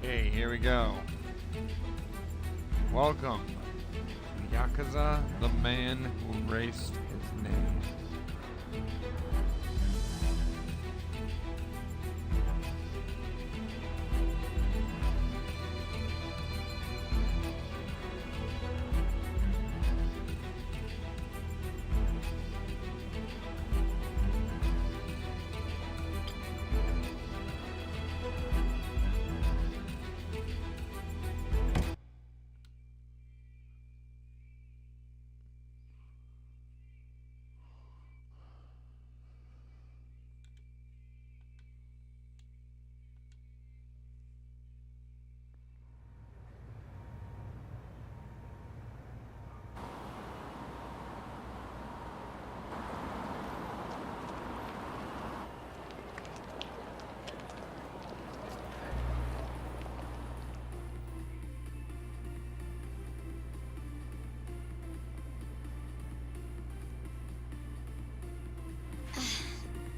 Okay, here we go. Welcome, Yakuza, the man who erased his name.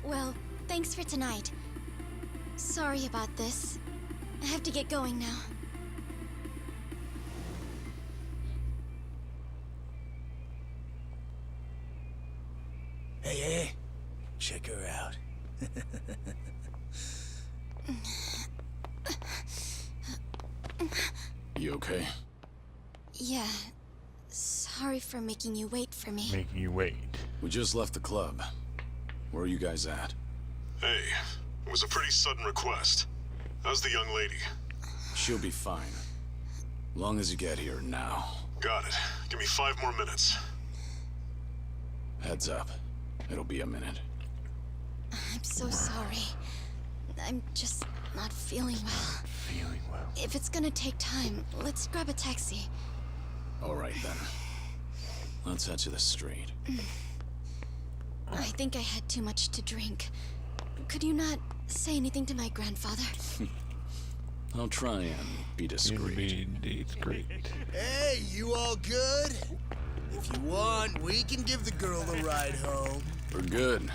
Well, thanks for tonight. Sorry about this. I have to get going now. Hey, check her out. You okay? Yeah. Sorry for making you wait for me. Making you wait. We just left the club. Where are you guys at? Hey, it was a pretty sudden request. How's the young lady? She'll be fine. Long as you get here now. Got it. Give me 5 more minutes. Heads up. It'll be a minute. I'm so sorry. I'm just not feeling well. Feeling well. If it's gonna take time, let's grab a taxi. All right then. Let's head to the street. I think I had too much to drink. Could you not say anything to my grandfather? I'll try and be discreet. Hey, you all good? If you want, we can give the girl a ride home. We're good.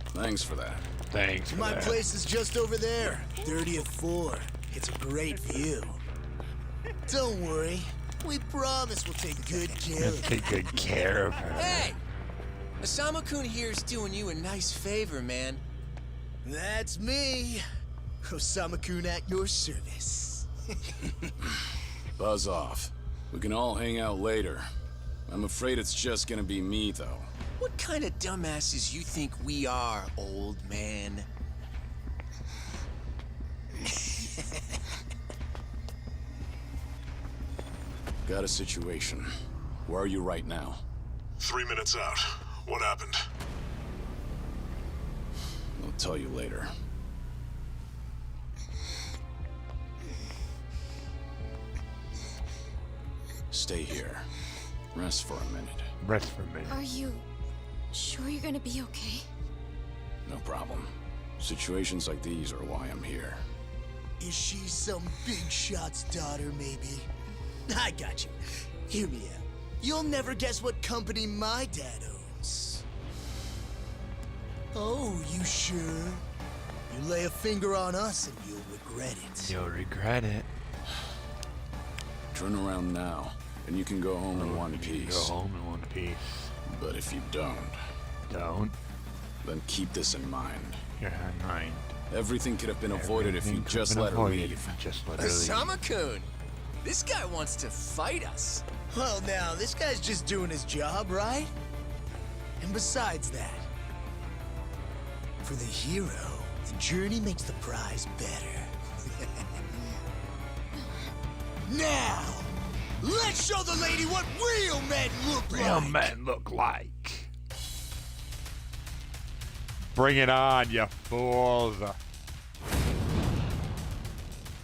Thanks for that. Thanks for My that. place is just over there, 30th floor. It's a great view. Don't worry. We promise we'll take good care of you. Take good care of her. Hey! Osama-kun here's doing you a nice favor, man. That's me. Osama-kun at your service. Buzz off. We can all hang out later. I'm afraid it's just gonna be me, though. What kind of dumbasses you think we are, old man? Got a situation. Where are you right now? 3 minutes out. What happened? I'll tell you later. Stay here. Rest for a minute. Rest for a minute. Are you sure you're gonna be okay? No problem. Situations like these are why I'm here. Is she some big shot's daughter, maybe? I got you. Hear me out. You'll never guess what company my dad owns. Oh, you sure? You lay a finger on us and you'll regret it. You'll regret it. Turn around now, and you can go home in one piece. Go home in one piece. But if you don't, then keep this in mind. You're in mind. Everything could have been avoided if you just let her leave. Just let her leave. Osama-kun! This guy wants to fight us. Well, now, this guy's just doing his job, right? And besides that, for the hero, the journey makes the prize better. Now, let's show the lady what real men look like! Real men look like. Bring it on, you fools.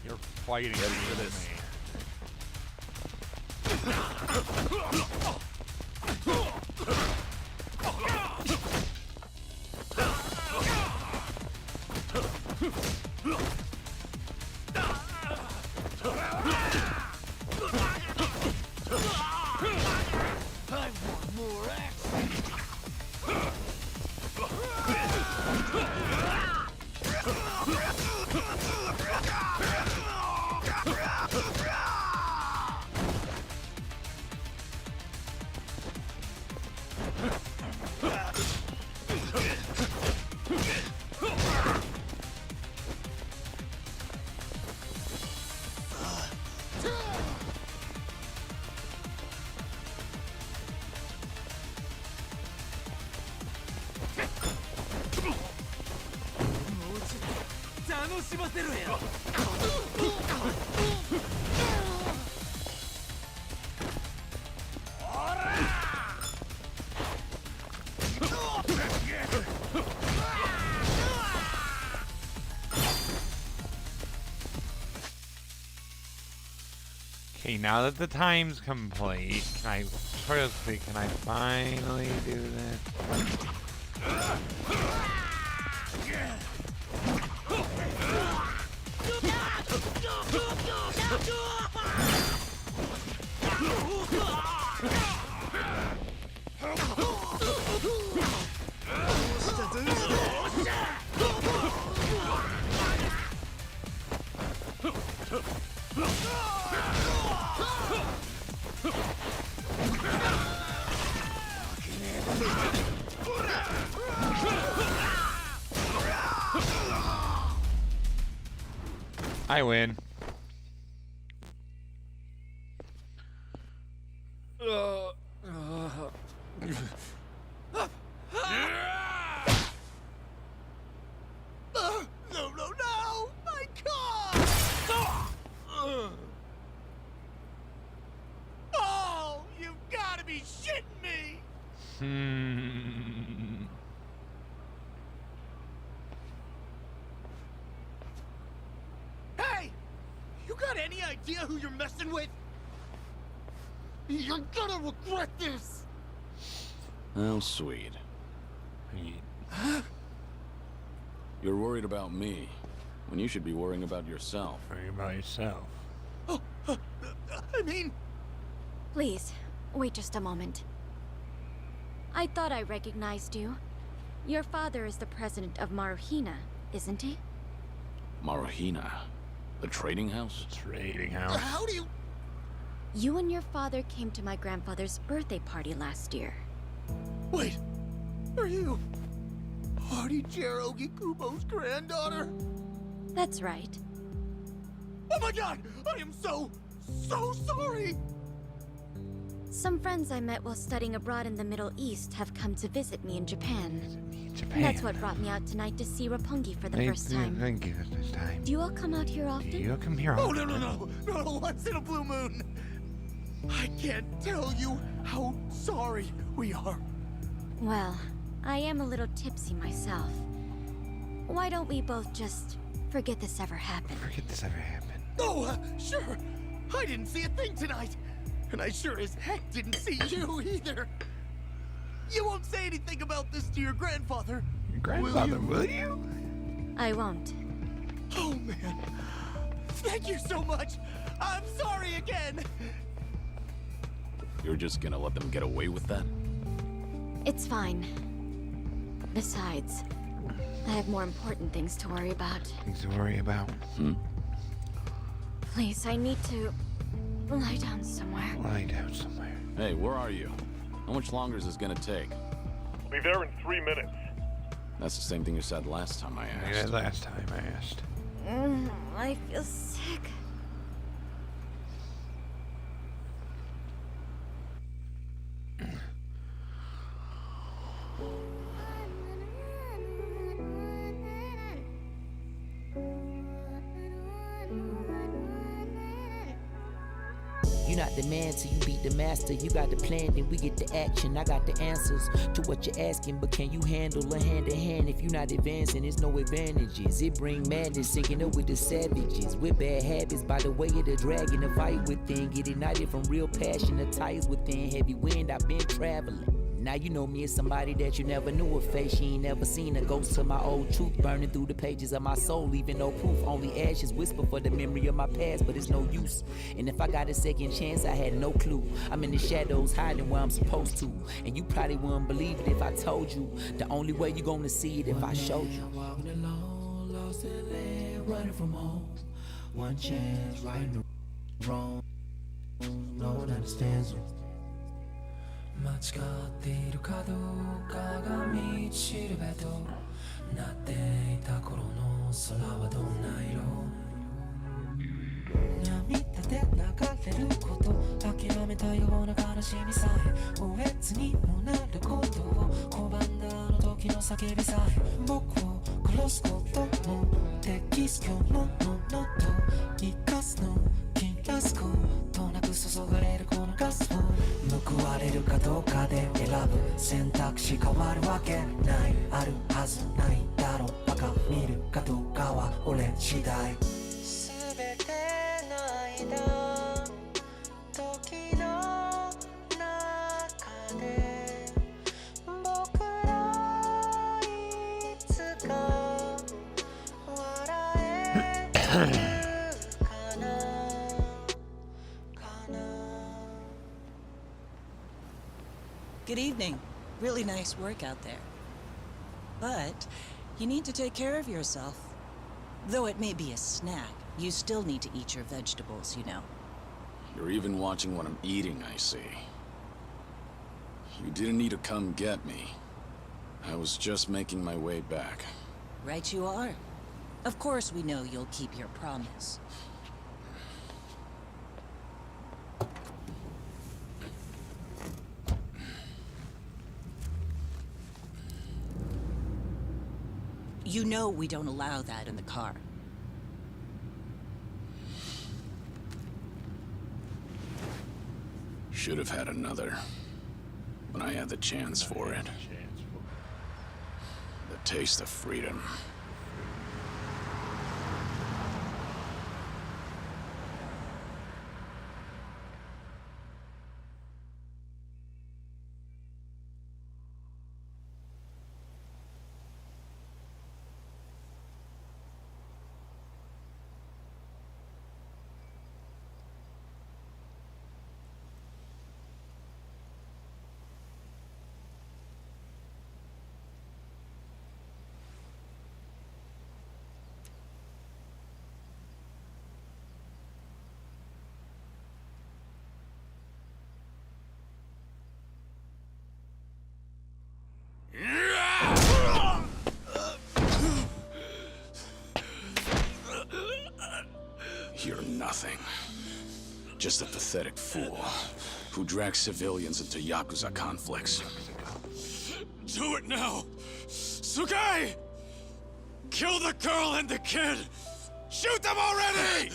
You're fighting for this. Okay, now that the time's complete, can I finally do this? I win. No, no, no! My car! Oh, you've got to be shitting me! Hey! You got any idea who you're messing with? You're gonna regret this! How sweet. You're worried about me, when you should be worrying about yourself. Worry about yourself. Oh, I mean... Please, wait just a moment. I thought I recognized you. Your father is the president of Maruhina, isn't he? Maruhina? The trading house? Trading house. How do you... You and your father came to my grandfather's birthday party last year. Wait, are you... Hardy-Jiro Kubo's granddaughter? That's right. Oh my god! I am so sorry! Some friends I met while studying abroad in the Middle East have come to visit me in Japan. Japan. That's what brought me out tonight to see Roppongi for the first time. Thank you this time. Do you all come out here often? You come here Oh, often. no, once in a blue moon! I can't tell you how sorry we are. Well, I am a little tipsy myself. Why don't we both just forget this ever happened? Forget this ever happened. Oh, sure. I didn't see a thing tonight. And I sure as heck didn't see you either. You won't say anything about this to your grandfather, Your grandfather, will you? I won't. Oh, man. Thank you so much. I'm sorry again. You're just gonna let them get away with that? It's fine. Besides, I have more important things to worry about. Things to worry about. Please, I need to lie down somewhere. Lie down somewhere. Hey, where are you? How much longer is this gonna take? I'll be there in 3 minutes. That's the same thing you said last time I Yeah, asked. last time I asked. I feel sick. You're not the man till you beat the master. You got the plan, then we get the action. I got the answers to what you're asking, but can you handle a hand to hand? If you're not advancing, there's no advantages. It bring madness, sinking up with the savages. With bad habits, by the way of the dragon, the fight within. Get ignited from real passion, the tires within. Heavy wind, I've been traveling. Now you know me as somebody that you never knew a face. You ain't never seen a ghost to my old truth, burning through the pages of my soul, leaving no proof. Only ashes whisper for the memory of my past, but it's no use. And if I got a second chance, I had no clue. I'm in the shadows, hiding where I'm supposed to. And you probably wouldn't believe it if I told you. The only way you're gonna see it if I showed you. Walking alone, lost in land, running from home. One chance, right and wrong. No one understands you. 間違っているかどうかが道しるべとなっていた頃の空はどんな色涙で流れること諦めたような悲しみさえおえつにもなることを拒んだあの時の叫びさえ僕を殺すことも適す今日のものと生かすの切らすことなく注がれるこのガスを報われるかどうかで選ぶ選択肢変わるわけないあるはずないだろうバカ見るかどうかは俺次第全ての間時の中で僕らいつか笑えるかなかな Good evening. Really nice work out there. But you need to take care of yourself. Though it may be a snack, you still need to eat your vegetables, you know. You're even watching what I'm eating, I see. You didn't need to come get me. I was just making my way back. Right you are. Of course we know you'll keep your promise. You know we don't allow that in the car. Should have had another. When I had the chance for it. The taste of freedom. You're nothing. Just a pathetic fool who drags civilians into Yakuza conflicts. Do it now! Sugai! Kill the girl and the kid! Shoot them already!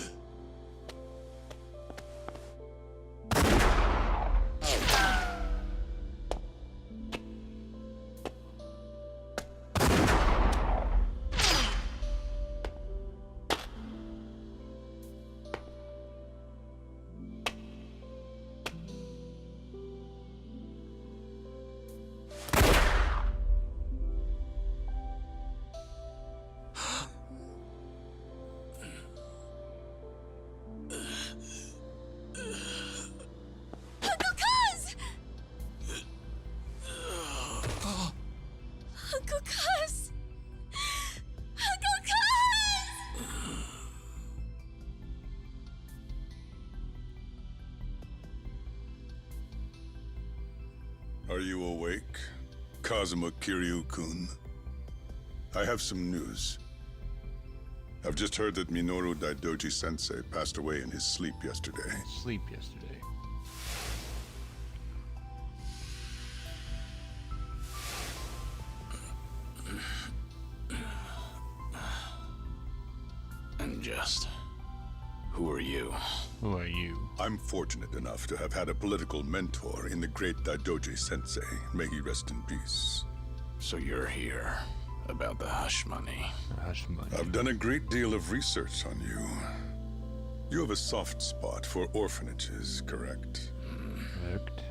Are you awake, Kazuma Kiryu-kun? I have some news. I've just heard that Minoru Daidoji-sensei passed away in his sleep yesterday. Sleep yesterday. And just... who are you? Who are you? I'm fortunate enough to have had a political mentor in the great Daidoji-sensei. May he rest in peace. So you're here about the hush money. Hush money. I've done a great deal of research on you. You have a soft spot for orphanages, correct? Correct.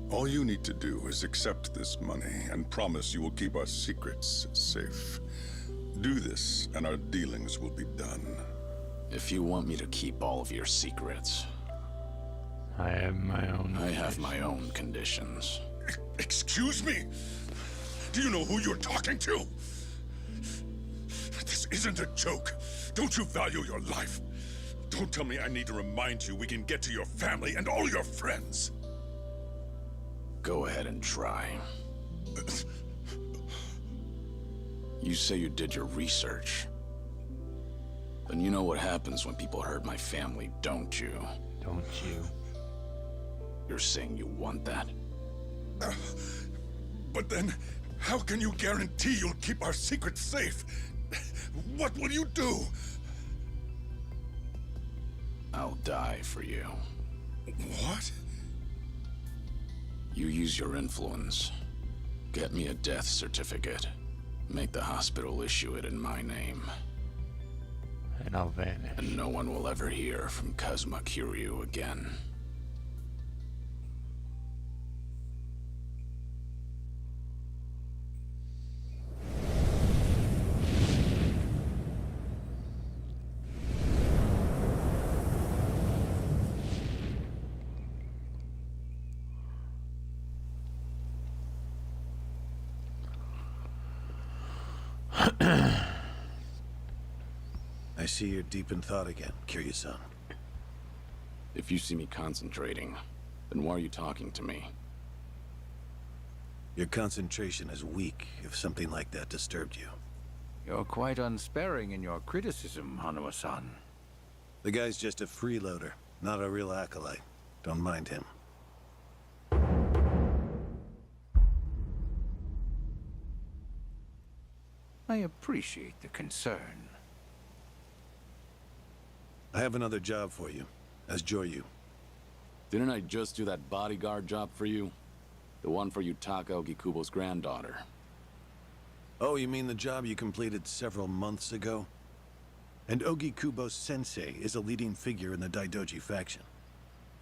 All you need to do is accept this money and promise you will keep our secrets safe. Do this, and our dealings will be done. If you want me to keep all of your secrets, I have my own. I have my own conditions. Excuse me? Do you know who you're talking to? This isn't a joke. Don't you value your life? Don't tell me I need to remind you we can get to your family and all your friends. Go ahead and try. You say you did your research. Then you know what happens when people hurt my family, don't you? Don't you? You're saying you want that? But then, How can you guarantee you'll keep our secret safe? What will you do? I'll die for you. What? You use your influence. Get me a death certificate. Make the hospital issue it in my name. And I'll vanish. And no one will ever hear from Kazuma Kiryu again. I see you're deep in thought again, Kiryu-san. If you see me concentrating, then why are you talking to me? Your concentration is weak if something like that disturbed you. You're quite unsparing in your criticism, Hanuma-san. The guy's just a freeloader, not a real acolyte. Don't mind him. I appreciate the concern. I have another job for you, as Joyu. Didn't I just do that bodyguard job for you? The one for Yutaka Ogikubo's granddaughter. Oh, you mean the job you completed several months ago? And Ogikubo Sensei is a leading figure in the Daidoji faction.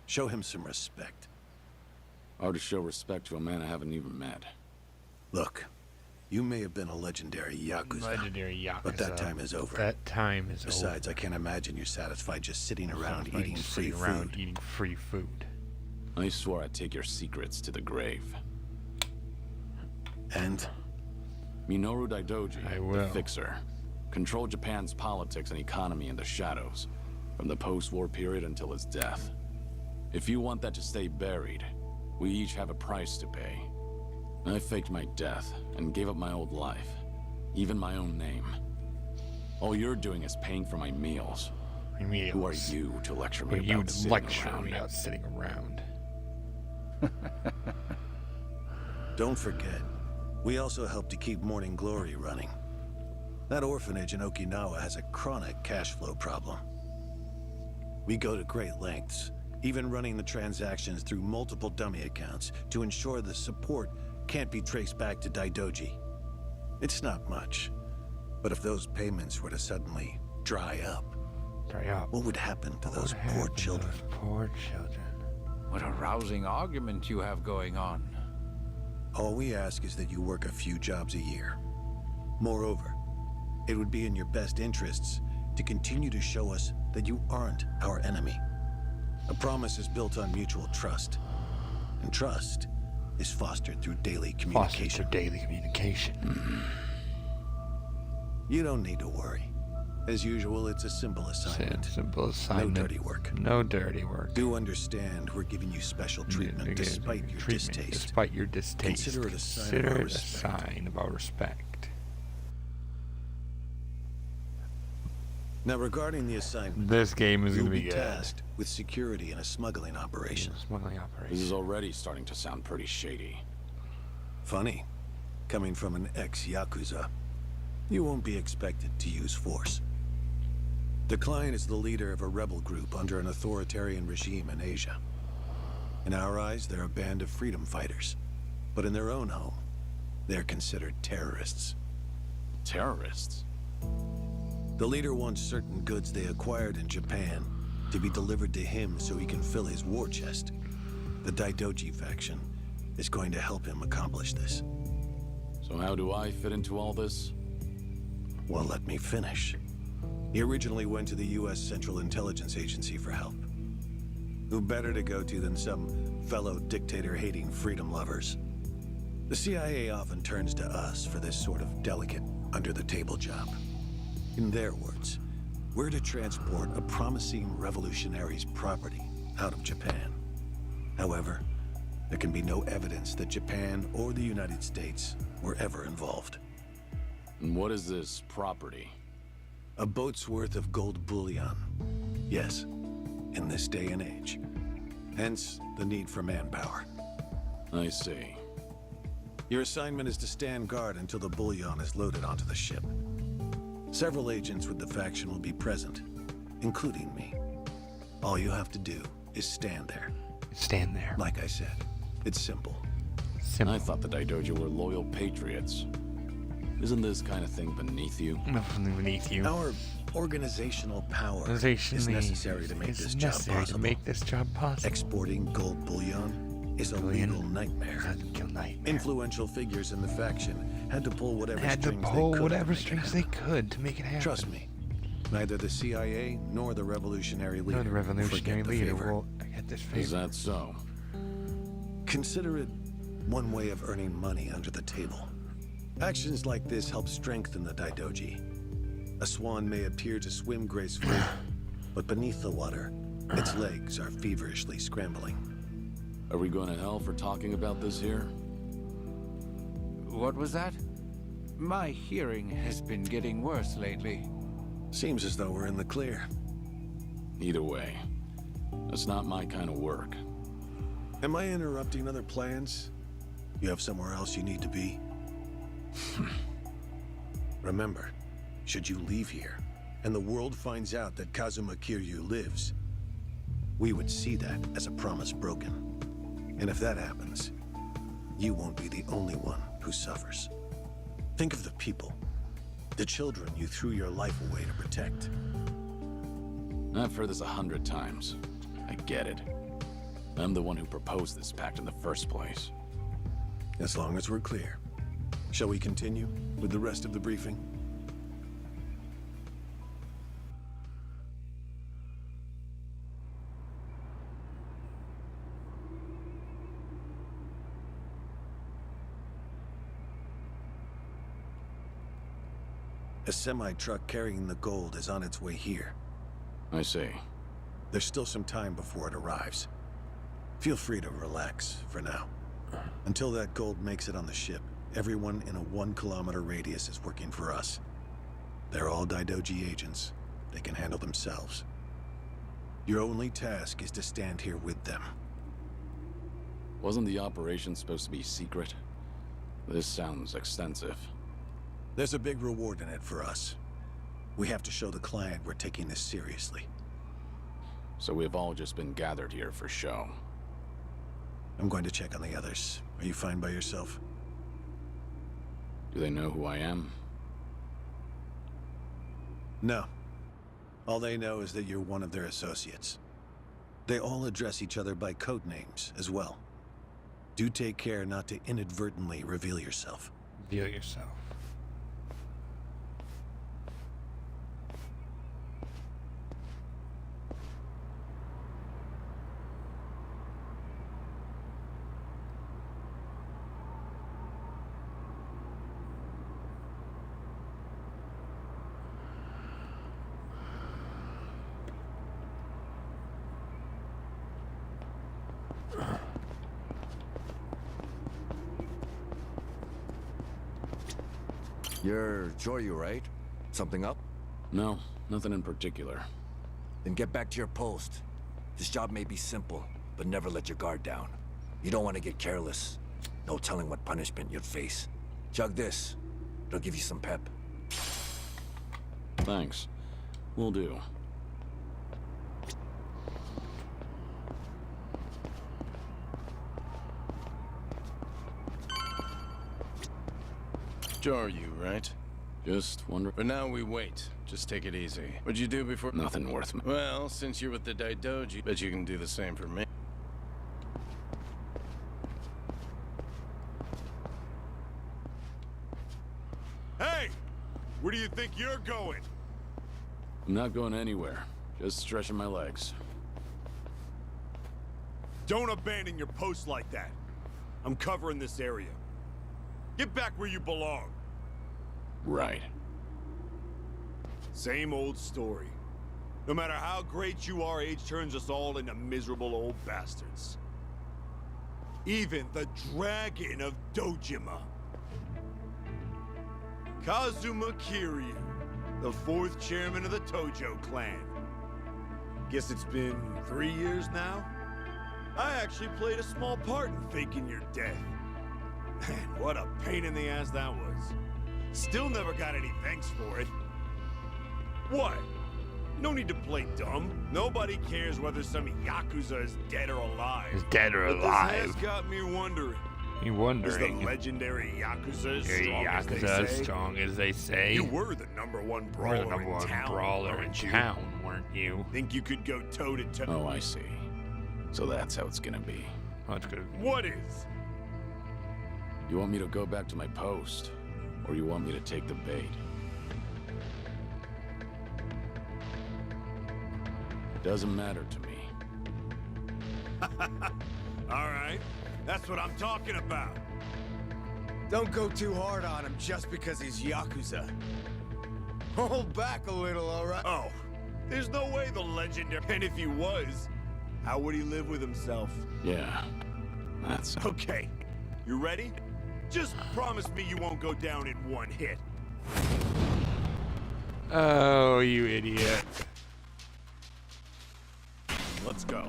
Show him some respect. Hard to show respect to a man I haven't even met. Look, you may have been a legendary Yakuza. Legendary Yakuza. But that time is over. That time is Besides, over. I can't imagine you're satisfied just sitting around eating free food. Eating free food. I swore I'd take your secrets to the grave. And? Minoru Daidoji, I will. the Fixer, controlled Japan's politics and economy in the shadows, from the post-war period until his death. If you want that to stay buried, we each have a price to pay. I faked my death and gave up my old life, even my own name. All you're doing is paying for my meals. Who are you to lecture me about sitting around? About sitting around? Don't forget, we also help to keep Morning Glory running. That orphanage in Okinawa has a chronic cash flow problem. We go to great lengths, even running the transactions through multiple dummy accounts to ensure the support can't be traced back to Daidoji. It's not much, but if those payments were to suddenly dry up, what would happen to those poor children? Poor children. What a rousing argument you have going on. All we ask is that you work a few jobs a year. Moreover, it would be in your best interests to continue to show us that you aren't our enemy. A promise is built on mutual trust, and trust is fostered through daily communication. You don't need to worry. As usual, it's a simple assignment. Simple assignment. No dirty work. No dirty work. Do understand we're giving you special treatment despite your distaste. Despite your distaste. Consider it a sign of our respect. Now, regarding the assignment, this game is going to be tasked with security in a smuggling operation. This is already starting to sound pretty shady. Funny, coming from an ex-Yakuza, you won't be expected to use force. The client is the leader of a rebel group under an authoritarian regime in Asia. In our eyes, they're a band of freedom fighters. But in their own home, they're considered terrorists. Terrorists? The leader wants certain goods they acquired in Japan to be delivered to him so he can fill his war chest. The Daidoji faction is going to help him accomplish this. So how do I fit into all this? Well, let me finish. He originally went to the U.S. Central Intelligence Agency for help. Who better to go to than some fellow dictator-hating freedom lovers? The CIA often turns to us for this sort of delicate, under-the-table job. In their words, we're to transport a promising revolutionary's property out of Japan. However, there can be no evidence that Japan or the United States were ever involved. And what is this property? A boat's worth of gold bullion. Yes, in this day and age. Hence, the need for manpower. I see. Your assignment is to stand guard until the bullion is loaded onto the ship. Several agents with the faction will be present, including me. All you have to do is stand there. Stand there. Like I said, it's simple. Simple. I thought the Daidoji were loyal patriots. Isn't this kind of thing beneath you? Nothing beneath you. Our organizational power is necessary to make this job possible. Exporting gold bullion is a legal nightmare. Influential figures in the faction had to pull whatever strings they could to make it happen. Trust me, neither the CIA nor the revolutionary leader will forget this favor. Is that so? Consider it one way of earning money under the table. Actions like this help strengthen the Daidoji. A swan may appear to swim gracefully, but beneath the water, its legs are feverishly scrambling. Are we going to hell for talking about this here? What was that? My hearing has been getting worse lately. Seems as though we're in the clear. Either way, that's not my kind of work. Am I interrupting other plans? You have somewhere else you need to be? Remember, should you leave here, and the world finds out that Kazuma Kiryu lives, we would see that as a promise broken. And if that happens, you won't be the only one who suffers. Think of the people, the children you threw your life away to protect. I've heard this 100 times. I get it. I'm the one who proposed this pact in the first place. As long as we're clear. Shall we continue with the rest of the briefing? A semi-truck carrying the gold is on its way here. I see. There's still some time before it arrives. Feel free to relax for now. Until that gold makes it on the ship, everyone in a 1-kilometer radius is working for us. They're all Daidoji agents. They can handle themselves. Your only task is to stand here with them. Wasn't the operation supposed to be secret? This sounds extensive. There's a big reward in it for us. We have to show the client we're taking this seriously. So we've all just been gathered here for show. I'm going to check on the others. Are you fine by yourself? Do they know who I am? No. All they know is that you're one of their associates. They all address each other by code names as well. Do take care not to inadvertently reveal yourself. Reveal yourself. You're Joryu, right? Something up? No, nothing in particular. Then get back to your post. This job may be simple, but never let your guard down. You don't want to get careless. No telling what punishment you'd face. Chug this. It'll give you some pep. Thanks. Will do. Joryu, right? Just wonder. But now we wait. Just take it easy. What'd you do before? Nothing worth. Well, since you're with the Daidoji, bet you can do the same for me. Hey! Where do you think you're going? I'm not going anywhere. Just stretching my legs. Don't abandon your post like that. I'm covering this area. Get back where you belong. Right. Same old story. No matter how great you are, age turns us all into miserable old bastards. Even the Dragon of Dojima. Kazuma Kiryu, the 4th chairman of the Tojo clan. Guess it's been 3 years now? I actually played a small part in faking your death. Man, what a pain in the ass that was. Still never got any thanks for it. What? No need to play dumb. Nobody cares whether some Yakuza is dead or alive. Is dead or But alive. this has got me wondering. You Is wondering? the legendary Yakuza as Your strong as they Yakuza as say? strong as they say. You were the number one We're brawler the number in one town, brawler in weren't you? town, weren't you? Think you could go toe to toe? Oh, I see. So that's how it's gonna be. That's good. What is? You want me to go back to my post? Or you want me to take the bait? It doesn't matter to me. All right, that's what I'm talking about. Don't go too hard on him just because he's Yakuza. Hold back a little, all right? Oh, there's no way the legendary... And if he was, how would he live with himself? Yeah, that's... Okay, you ready? Just promise me you won't go down in one hit. Oh, you idiot. Let's go.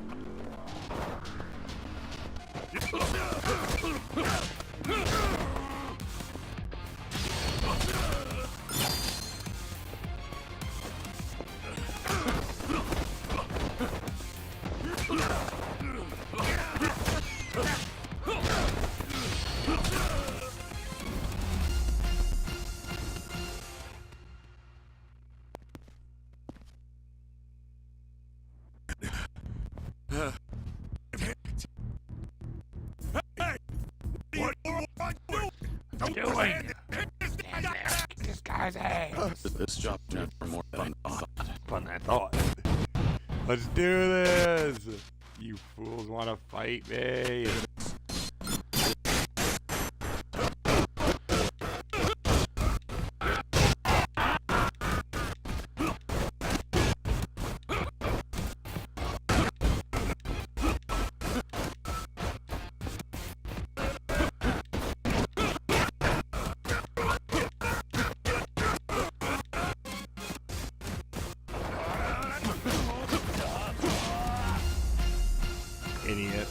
Doing? This guy's ass. This job's never more fun than I thought. Fun than I thought. Let's do this. You fools want to fight me? Idiot.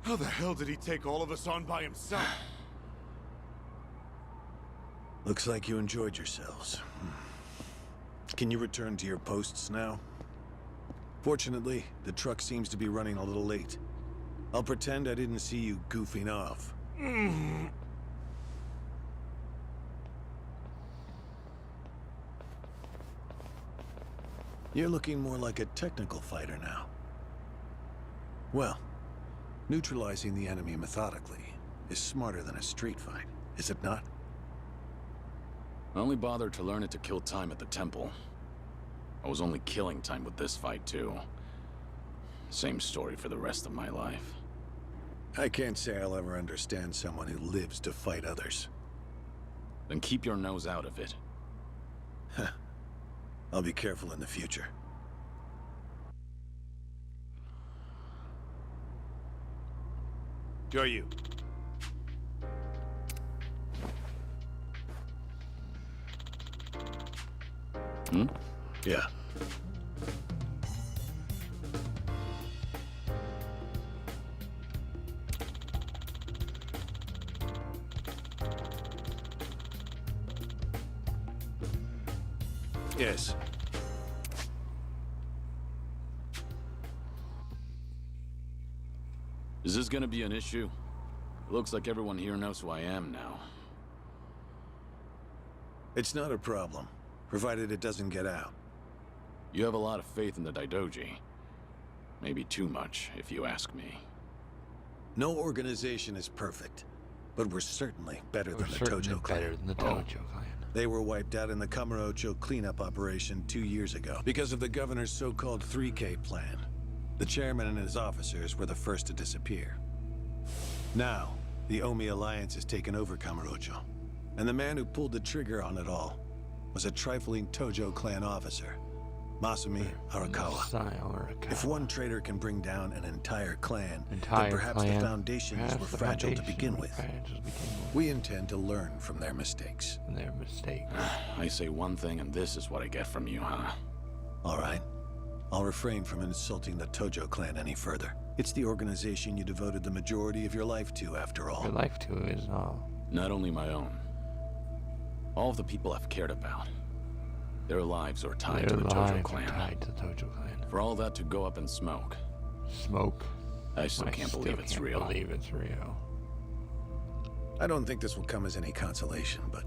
How the hell did he take all of us on by himself? Looks like you enjoyed yourselves. Can you return to your posts now? Fortunately, the truck seems to be running a little late. I'll pretend I didn't see you goofing off. You're looking more like a technical fighter now. Well, neutralizing the enemy methodically is smarter than a street fight, is it not? I only bothered to learn it to kill time at the temple. I was only killing time with this fight, too. Same story for the rest of my life. I can't say I'll ever understand someone who lives to fight others. Then keep your nose out of it. I'll be careful in the future. Go you. Hmm? Yeah. Yes. Is this gonna be an issue? It looks like everyone here knows who I am now. It's not a problem, provided it doesn't get out. You have a lot of faith in the Daidoji. Maybe too much, if you ask me. No organization is perfect, but we're certainly better than the Tojo clan. Better than the Tojo clan. They were wiped out in the Kamurocho cleanup operation 2 years ago because of the governor's so-called 3K plan. The chairman and his officers were the first to disappear. Now, the Omi Alliance has taken over Kamurocho, and the man who pulled the trigger on it all was a trifling Tojo clan officer, Masumi Arakawa. If one traitor can bring down an entire clan, then perhaps the foundations were fragile to begin with. We intend to learn from their mistakes. I say one thing and this is what I get from you, huh? All right. I'll refrain from insulting the Tojo clan any further. It's the organization you devoted the majority of your life to, after all. Your life to is all. Not only my own. All of the people I've cared about. Their lives are tied to the Tojo clan. For all that to go up in smoke. Smoke? I still can't believe it's real. Believe it's real. I don't think this will come as any consolation, but...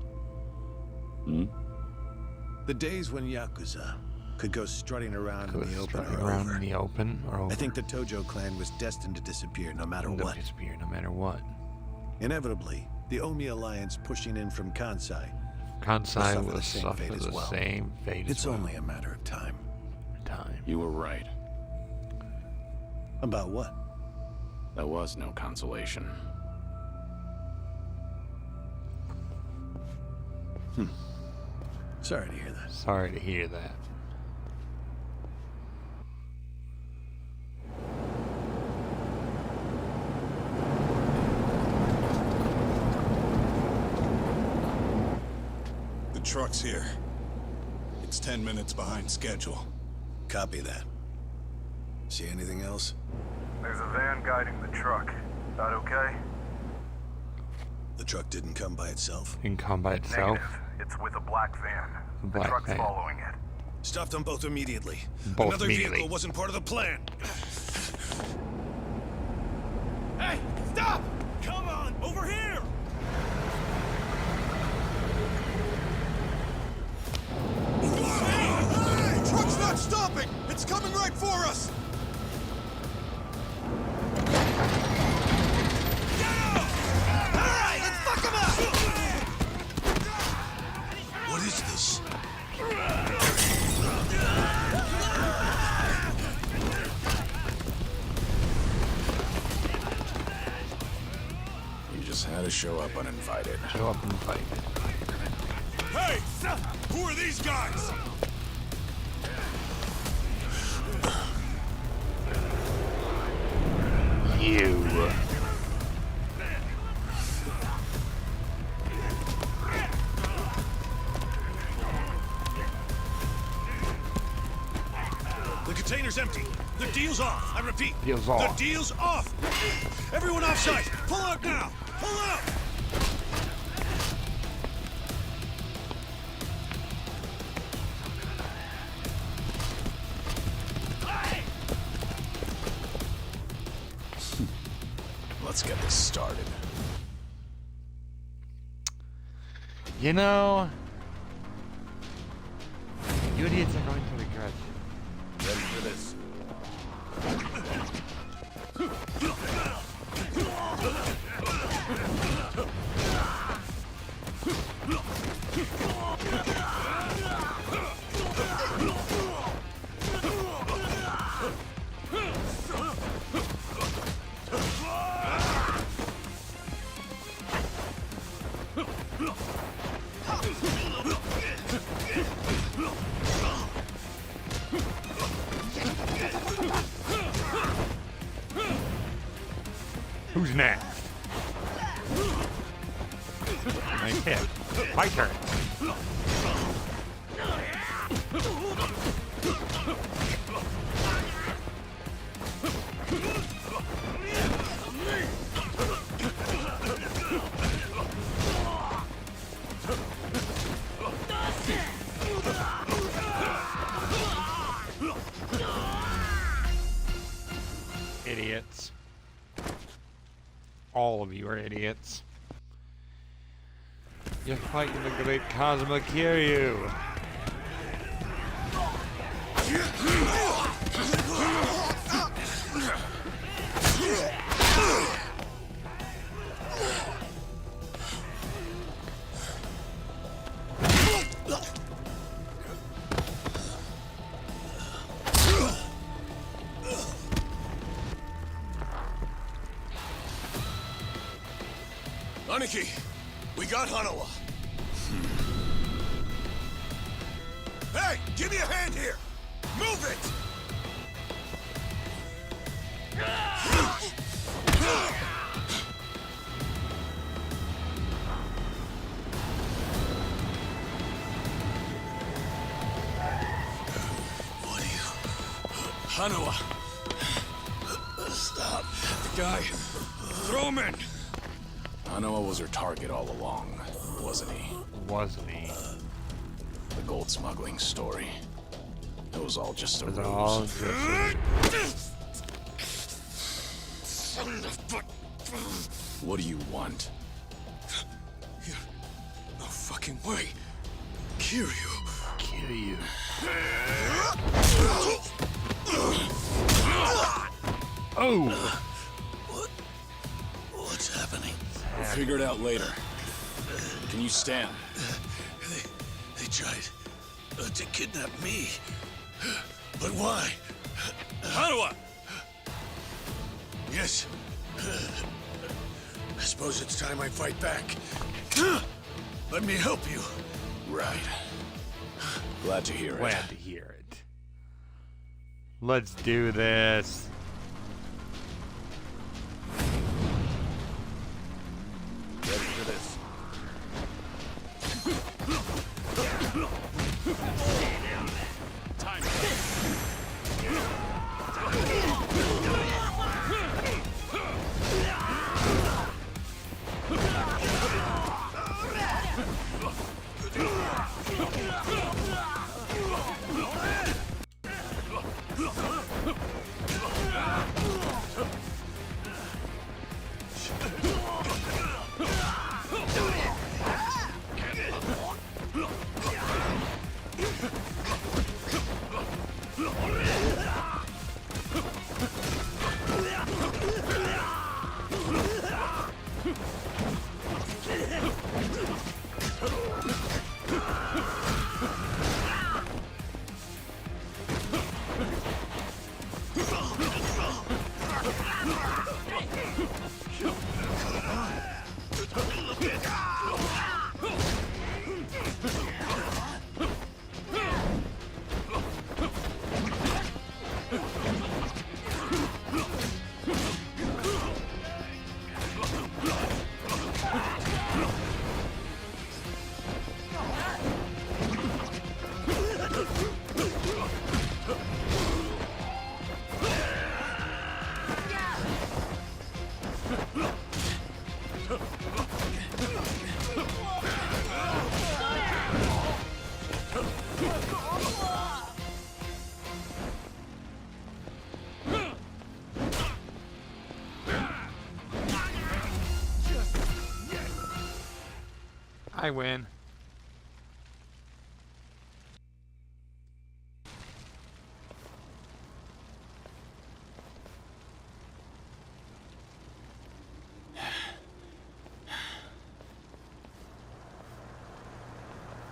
The days when Yakuza could go strutting around in the open are over. I think the Tojo clan was destined to disappear no matter what. Inevitably, the Omi alliance pushing in from Kansai will suffer the same fate as well. It's only a matter of time. You were right. About what? That was no consolation. Sorry to hear that. Sorry to hear that. The truck's here. It's 10 minutes behind schedule. Copy that. See anything else? There's a van guiding the truck. That okay? The truck didn't come by itself? Didn't come by itself? Negative. It's with a black van. The truck's following it. Stop them both immediately. Both Another immediately. vehicle wasn't part of the plan. Hey, stop! Come on, over here! Hey, truck's not stopping! It's coming right for us! What is this? You just had to show up uninvited. Show up uninvited. Hey! Who are these guys? You. The container's empty. The deal's off. I repeat. Deal's off. The deal's off. Everyone offside. Pull out now. Pull out. Let's get this started. You know, you idiots are going to regret it. Ready for this? Who's next? My hit. My turn. Idiots. All of you are idiots. You're fighting the great Kazuma Kiryu. Aniki, we got Hanawa. Hey, give me a hand here. Move it. Hanawa! Stop. The guy. Throw him in! Hanawa was her target all along, wasn't he? Wasn't he? The gold smuggling story. It was all just a It was all ruse. Son of a... What do you want? No fucking way. Kiryu. Kiryu. Oh! What's happening? We'll figure it out later. Can you stand? They tried to kidnap me. But why? Hanawa! Yes. I suppose it's time I fight back. Let me help you. Right. Glad to hear it. Glad to hear it. Let's do this. Ready for this? Time. I win.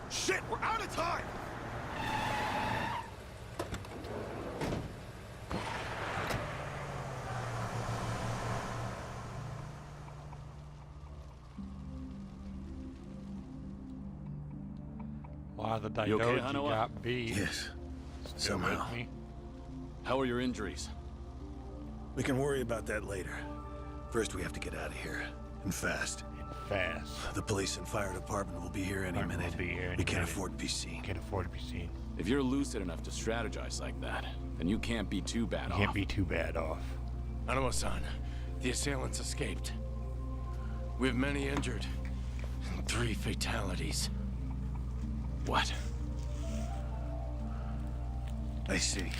Shit, we're out of time! Wow, the You okay, Daidoji Hanawa? got beat. Yes. Still with Somehow. me? How are your injuries? We can worry about that later. First, we have to get out of here. And fast. Fast. The police and fire department will be here any Department minute. will be here any We can't minute. afford to be seen. Can't afford to be seen. If you're lucid enough to strategize like that, then you can't be too bad off. Can't be too bad off. Hanawa-san, the assailants escaped. We have many injured. 3 fatalities. What? I see.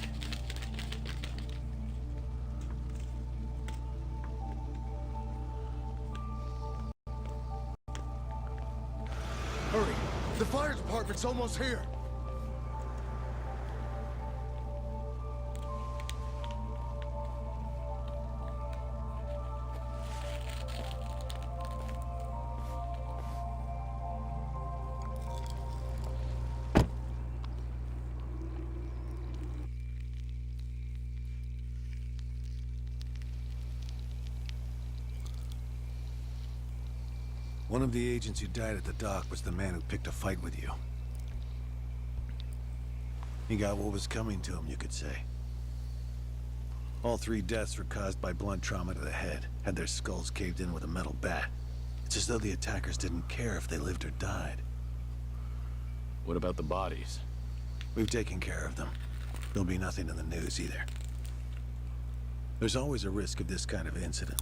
Hurry! The fire department's almost here! One of the agents who died at the dock was the man who picked a fight with you. He got what was coming to him, you could say. All 3 deaths were caused by blunt trauma to the head, had their skulls caved in with a metal bat. It's as though the attackers didn't care if they lived or died. What about the bodies? We've taken care of them. There'll be nothing in the news either. There's always a risk of this kind of incident.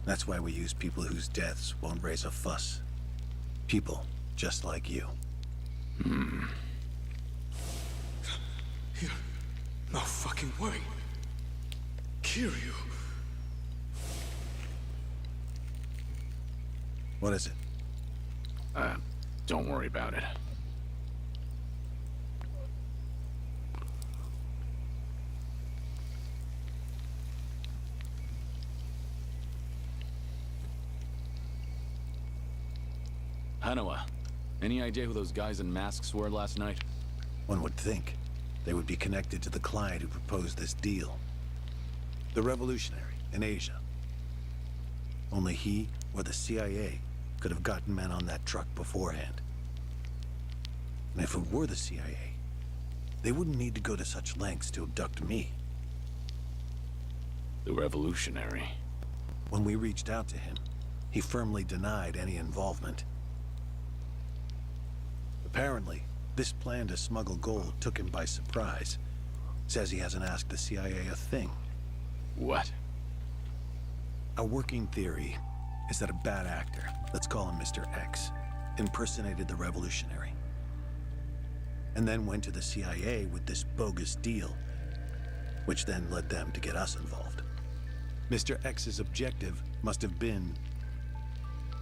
That's why we use people whose deaths won't raise a fuss. People just like you. No fucking way. Kiryu. What is it? Don't worry about it. Hanawa, any idea who those guys in masks were last night? One would think they would be connected to the client who proposed this deal. The revolutionary in Asia. Only he or the CIA could have gotten men on that truck beforehand. And if it were the CIA, they wouldn't need to go to such lengths to abduct me. The revolutionary. When we reached out to him, he firmly denied any involvement. Apparently, this plan to smuggle gold took him by surprise. Says he hasn't asked the CIA a thing. What? A working theory is that a bad actor, let's call him Mr. X, impersonated the revolutionary. And then went to the CIA with this bogus deal, which then led them to get us involved. Mr. X's objective must have been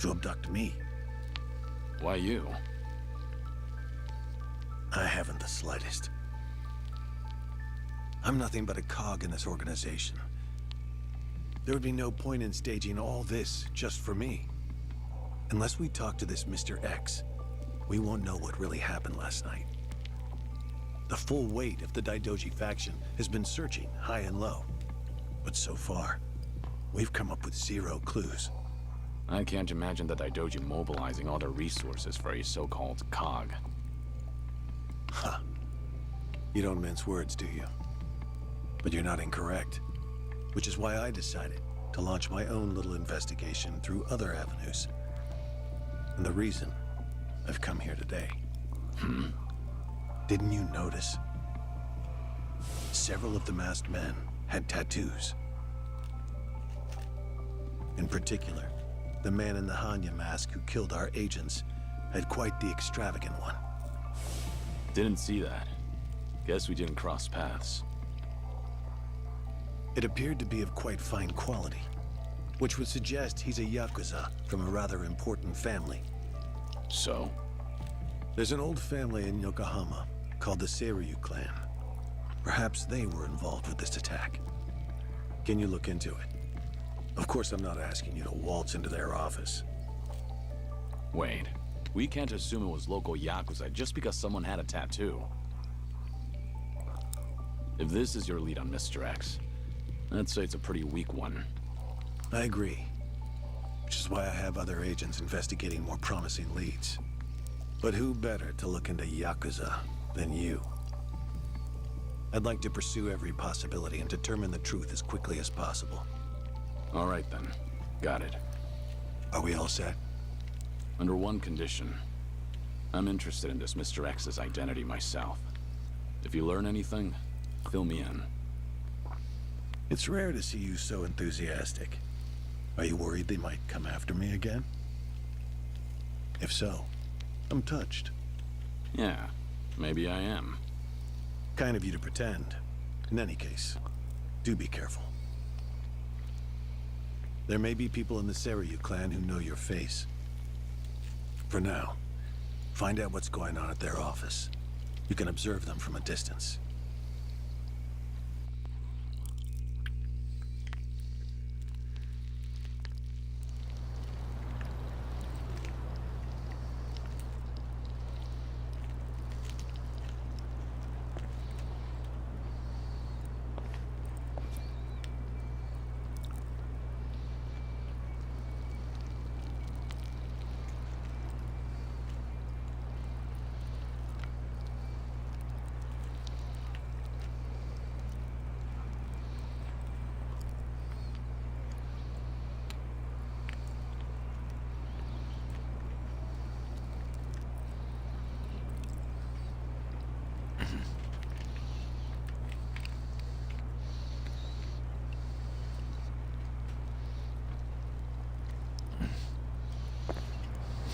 to abduct me. Why you? I haven't the slightest. I'm nothing but a cog in this organization. There would be no point in staging all this just for me. Unless we talk to this Mr. X, we won't know what really happened last night. The full weight of the Daidoji faction has been searching high and low. But so far, we've come up with zero clues. I can't imagine the Daidoji mobilizing all their resources for a so-called cog. Huh. You don't mince words, do you? But you're not incorrect. Which is why I decided to launch my own little investigation through other avenues. And the reason I've come here today. Didn't you notice? Several of the masked men had tattoos. In particular, the man in the Hanya mask who killed our agents had quite the extravagant one. Didn't see that. Guess we didn't cross paths. It appeared to be of quite fine quality, which would suggest he's a Yakuza from a rather important family. So? There's an old family in Yokohama called the Seiryu clan. Perhaps they were involved with this attack. Can you look into it? Of course, I'm not asking you to waltz into their office. Wait, we can't assume it was local Yakuza just because someone had a tattoo. If this is your lead on Mr. X, I'd say it's a pretty weak one. I agree. Which is why I have other agents investigating more promising leads. But who better to look into Yakuza than you? I'd like to pursue every possibility and determine the truth as quickly as possible. All right then. Got it. Are we all set? Under one condition. I'm interested in this Mr. X's identity myself. If you learn anything, fill me in. It's rare to see you so enthusiastic. Are you worried they might come after me again? If so, I'm touched. Yeah, maybe I am. Kind of you to pretend. In any case, do be careful. There may be people in the Seiryu clan who know your face. For now, find out what's going on at their office. You can observe them from a distance.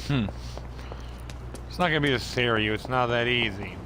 It's not gonna be a serious. It's not that easy.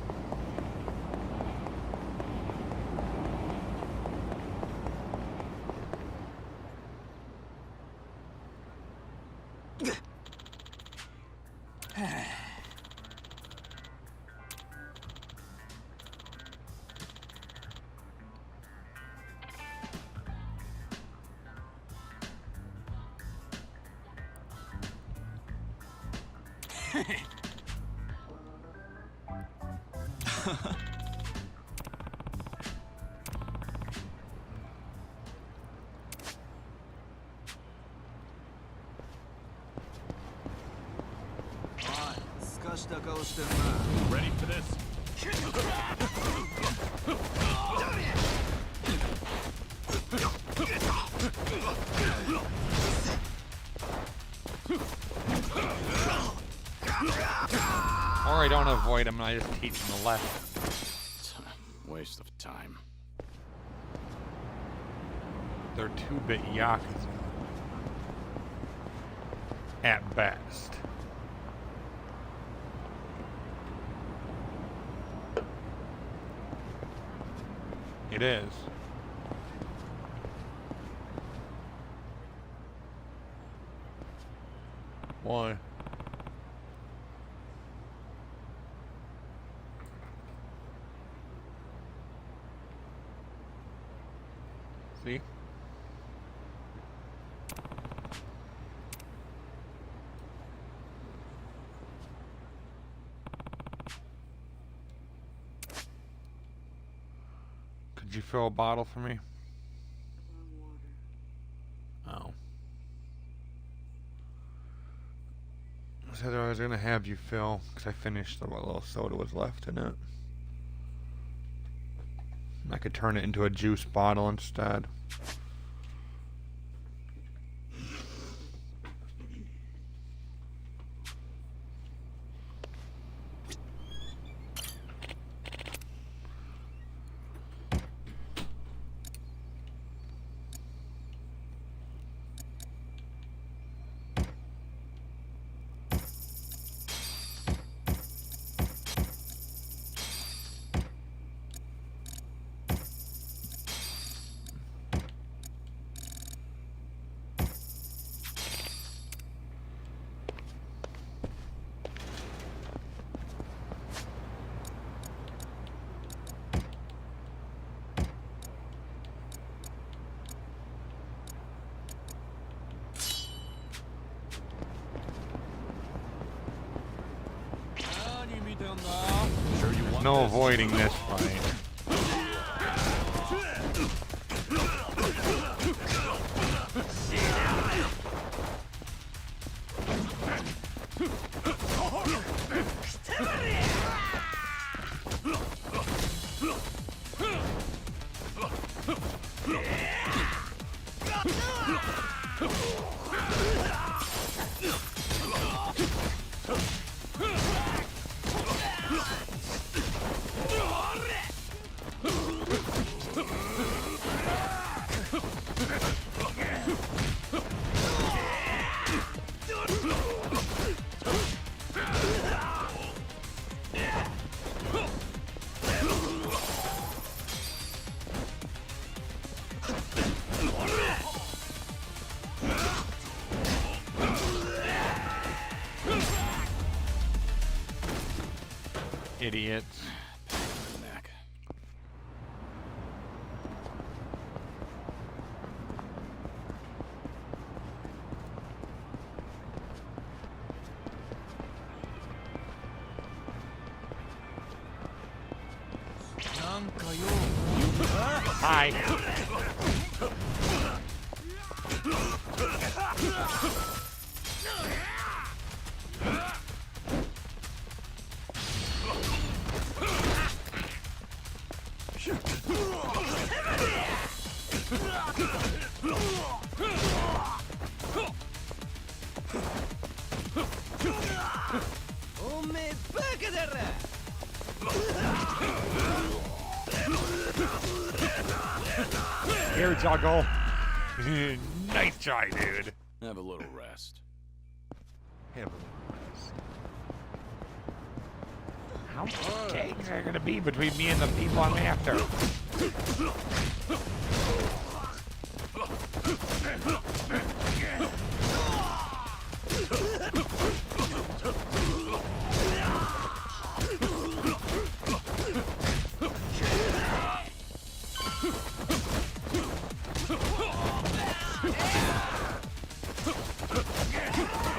Ready for this? Or I don't avoid them, I just teach them the lesson. Waste of time. They're 2-bit Yakuza. At best. It is. Why? See? Could you fill a bottle for me? Oh. I was gonna have you fill, because I finished the little soda was left in it. I could turn it into a juice bottle instead. There's no avoiding this fight. Idiots. Neck. Hi. Here, Juggle. Nice try, dude. Have a little rest. Have a little rest. How many gangs are gonna be between me and the people I'm after?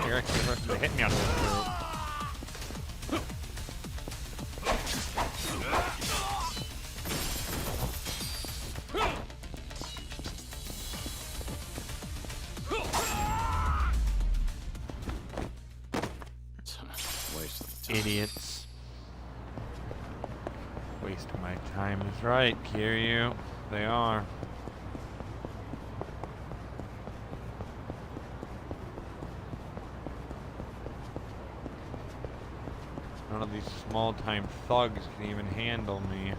You're actually supposed to hit me on this rope. Idiots. Wasting my time is right, Kiryu. They are. None of these small-time thugs can even handle me.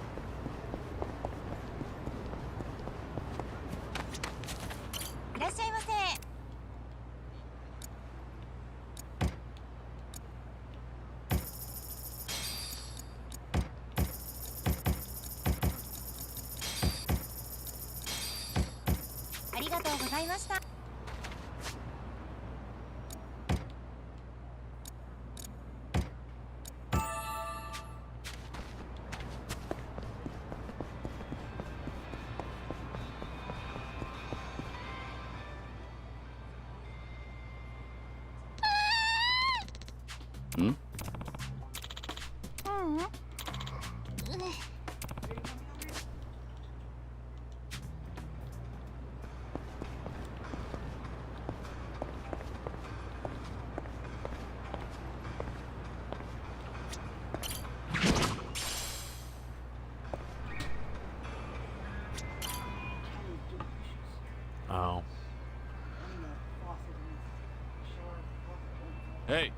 Oh. Hey.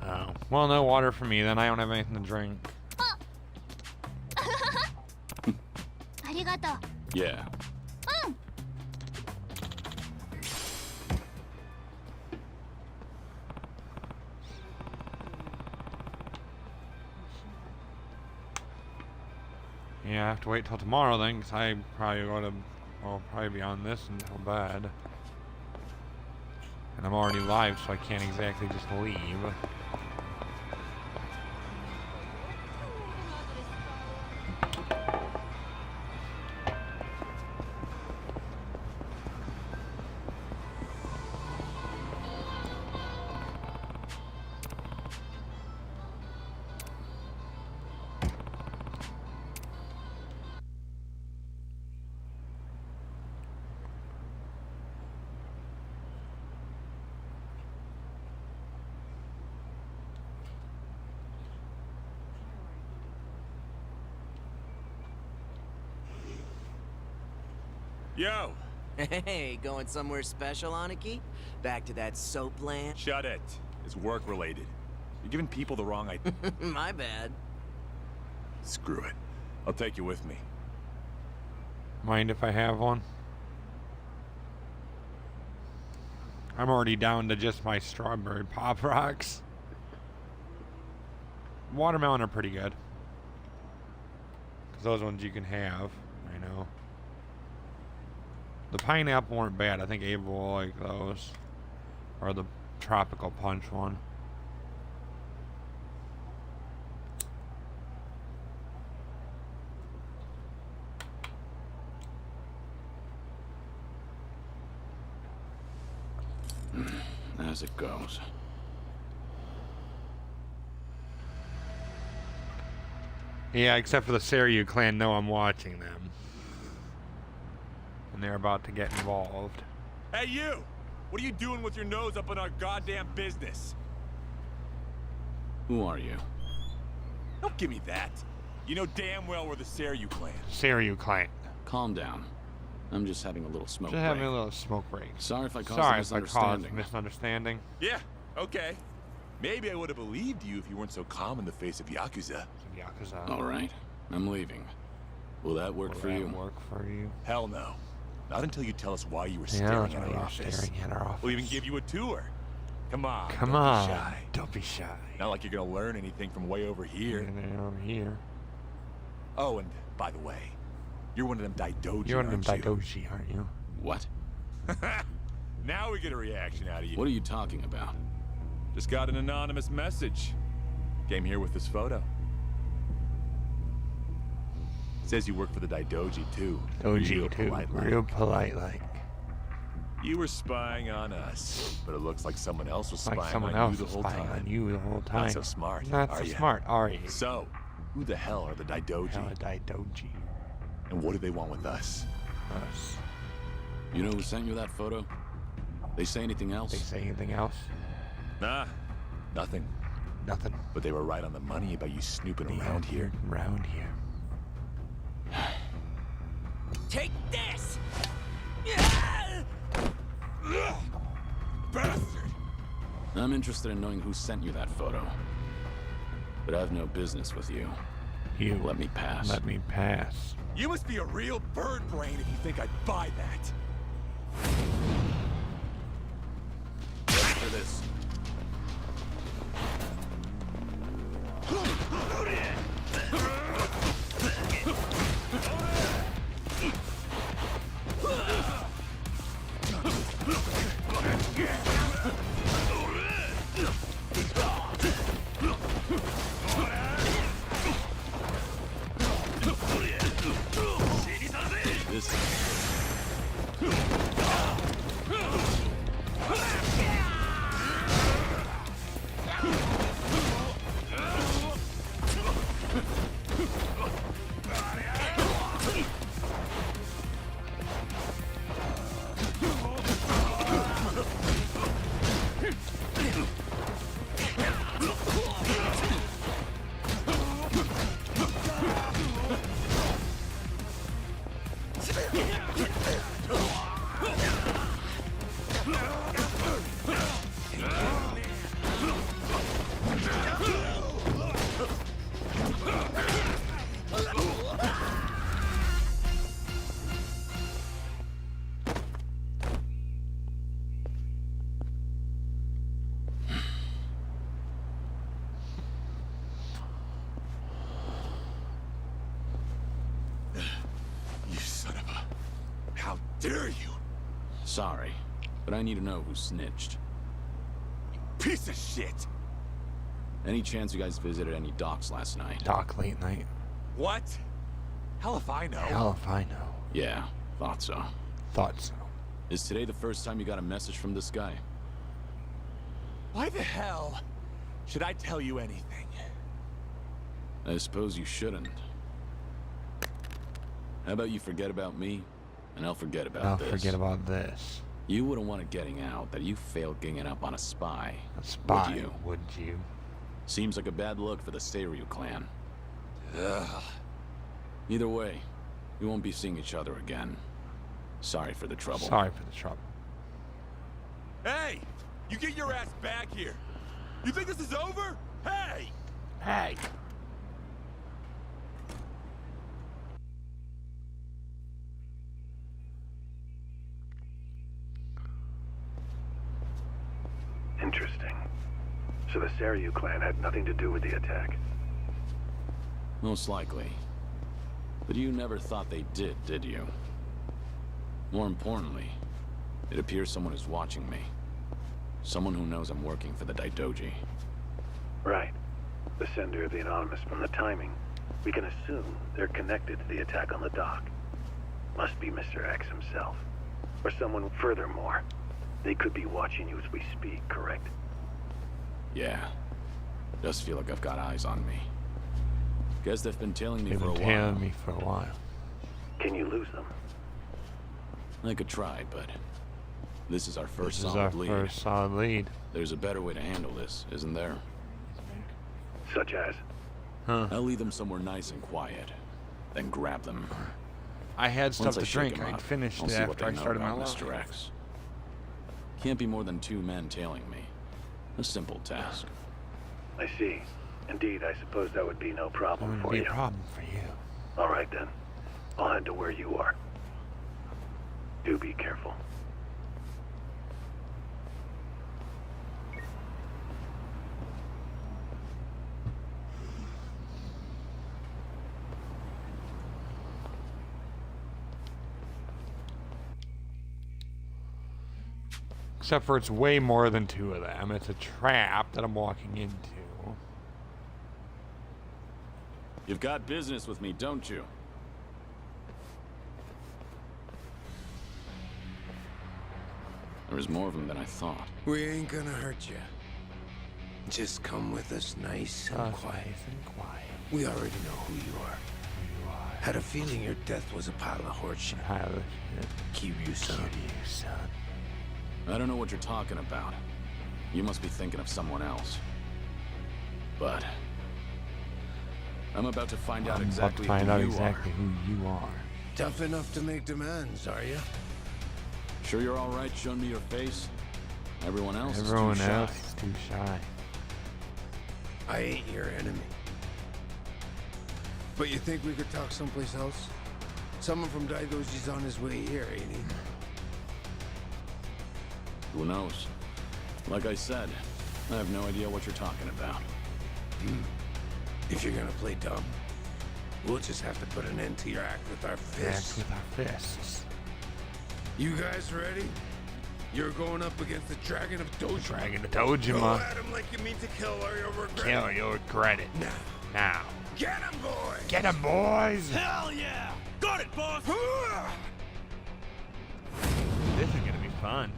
Oh. Well, no water for me, then I don't have anything to drink. Yeah. Yeah, I have to wait till tomorrow then, because I probably I'll probably be on this until bed. And I'm already live, so I can't exactly just leave. Yo! Hey, going somewhere special, Aniki? Back to that soap land? Shut it. It's work-related. You're giving people the wrong idea. My bad. Screw it. I'll take you with me. Mind if I have one? I'm already down to just my strawberry Pop Rocks. Watermelon are pretty good. Because those ones you can have, I know. The pineapple weren't bad. I think Ava will like those. Or the tropical punch one. As it goes. Yeah, except for the Seiryu clan know I'm watching them. And they're about to get involved. Hey, you! What are you doing with your nose up in our goddamn business? Who are you? Don't give me that. You know damn well we're the Seiryu clan. Seiryu clan. Calm down. I'm just having a little smoke Just break. having a little smoke break. Sorry if I caused a misunderstanding. Misunderstanding. Yeah, okay. Maybe I would have believed you if you weren't so calm in the face of Yakuza. Yakuza. All right, I'm leaving. Will that work for you? Work for you? Hell no. Not until you tell us why you were staring at our office. Staring at our office. We'll even give you a tour. Come on. Come don't on. Be shy. Don't be shy. Not like you're gonna learn anything from way over here. Over here. Oh, and by the way, you're one of them Daidoji, You're one of them aren't you? Daidoji, aren't you? What? Now we get a reaction out of you. What are you talking about? Just got an anonymous message. Came here with this photo. Says you work for the Daidoji too. Doji Real too. polite like. Real polite like. You were spying on us, but it looks like someone else was spying Like someone on else you the was whole spying time. on you the whole time. Not so smart. Not are so ya? smart, are you? So, who the hell are the Daidoji? Hell, Daidoji. And what do they want with us? Us. You know who sent you that photo? They say anything else? They say anything else? Nah, nothing. Nothing. But they were right on the money about you snooping around here. Around here. Take this! Bastard! I'm interested in knowing who sent you that photo. But I have no business with you. You. Let me pass. Let me pass. You must be a real bird brain if you think I'd buy that. Ready for this. Dare you? Sorry, but I need to know who snitched. Piece of shit! Any chance you guys visited any docks last night? Dock late night. What? Hell if I know. Hell if I know. Yeah, thought so. Thought so. Is today the first time you got a message from this guy? Why the hell should I tell you anything? I suppose you shouldn't. How about you forget about me, and I'll forget about this. I'll forget about this. You wouldn't want it getting out that you failed ganging up on a spy. A spy, would you? Would you? Seems like a bad look for the Seiryu clan. Ugh. Either way, we won't be seeing each other again. Sorry for the trouble. Sorry for the trouble. Hey! You get your ass back here! You think this is over? Hey! Hey! Interesting. So the Seiryu clan had nothing to do with the attack? Most likely. But you never thought they did you? More importantly, it appears someone is watching me. Someone who knows I'm working for the Daidoji. Right. The sender of the Anonymous. From the timing, we can assume they're connected to the attack on the dock. Must be Mr. X himself. Or someone furthermore. They could be watching you as we speak, correct? Yeah. Does feel like I've got eyes on me. Guess they've been tailing me They've for a been while. tailing me for a while. Can you lose them? I could try, but this is our first This is solid our lead. first solid lead. There's a better way to handle this, isn't there? Such as? Huh. I'll leave them somewhere nice and quiet, then grab them. I had stuff Once to I shake drink. them I'd up, finished I'll it see what after they I know started my about life. Mr. X. Can't be more than 2 men tailing me. A simple task. I see. Indeed, I suppose that would be no problem That for would be you. a problem for you. All right then. I'll head to where you are. Do be careful. Except for it's way more than two of them. It's a trap that I'm walking into. You've got business with me, don't you? There's more of them than I thought. We ain't gonna hurt you. Just come with us nice and quiet. We already know who you are. Had a feeling your death was a pile of horseshit. Kiryu-san. I don't know what you're talking about. You must be thinking of someone else. But I'm about to find out exactly who you are. Tough enough to make demands, are you? Sure you're all right showing me your face? Everyone else is too shy. I ain't your enemy. But you think we could talk someplace else? Someone from Daidoji's on his way here, ain't he? Who knows? Like I said, I have no idea what you're talking about. If you're gonna play dumb, we'll just have to put an end to your act with our fists. You guys ready? You're going up against the Dragon of Dojima. Go at him like you mean to kill or you'll regret it. Kill, you'll regret it. Now. Get him, boys! Get him, boys! Hell yeah! Got it, boss! This is gonna be fun.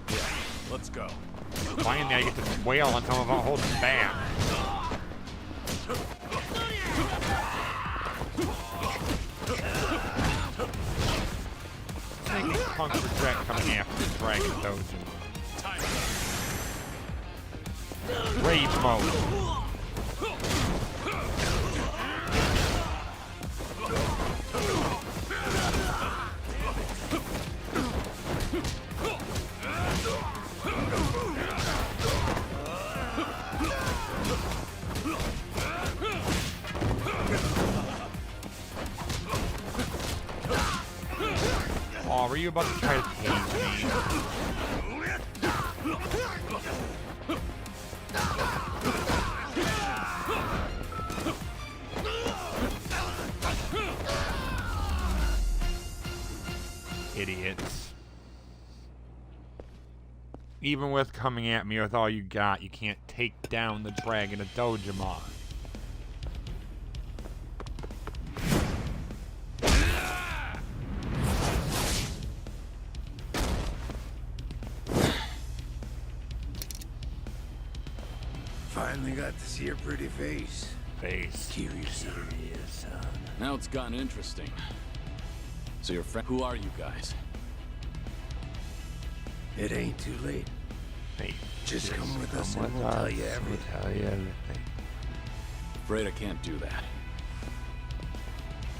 Yeah, let's go. Finally, I get to wail on some of them holding back. Thinking punk regret coming after the Dragon Dojo. Rage mode. Oh, were you about to try to tase me? Idiots. Even with coming at me with all you got, you can't take down the Dragon of Dojima. Finally got to see your pretty face. Kiryu-san. Now it's gotten interesting. So your friend, who are you guys? It ain't too late. Hey, just come with us and we'll tell you everything. Afraid I can't do that.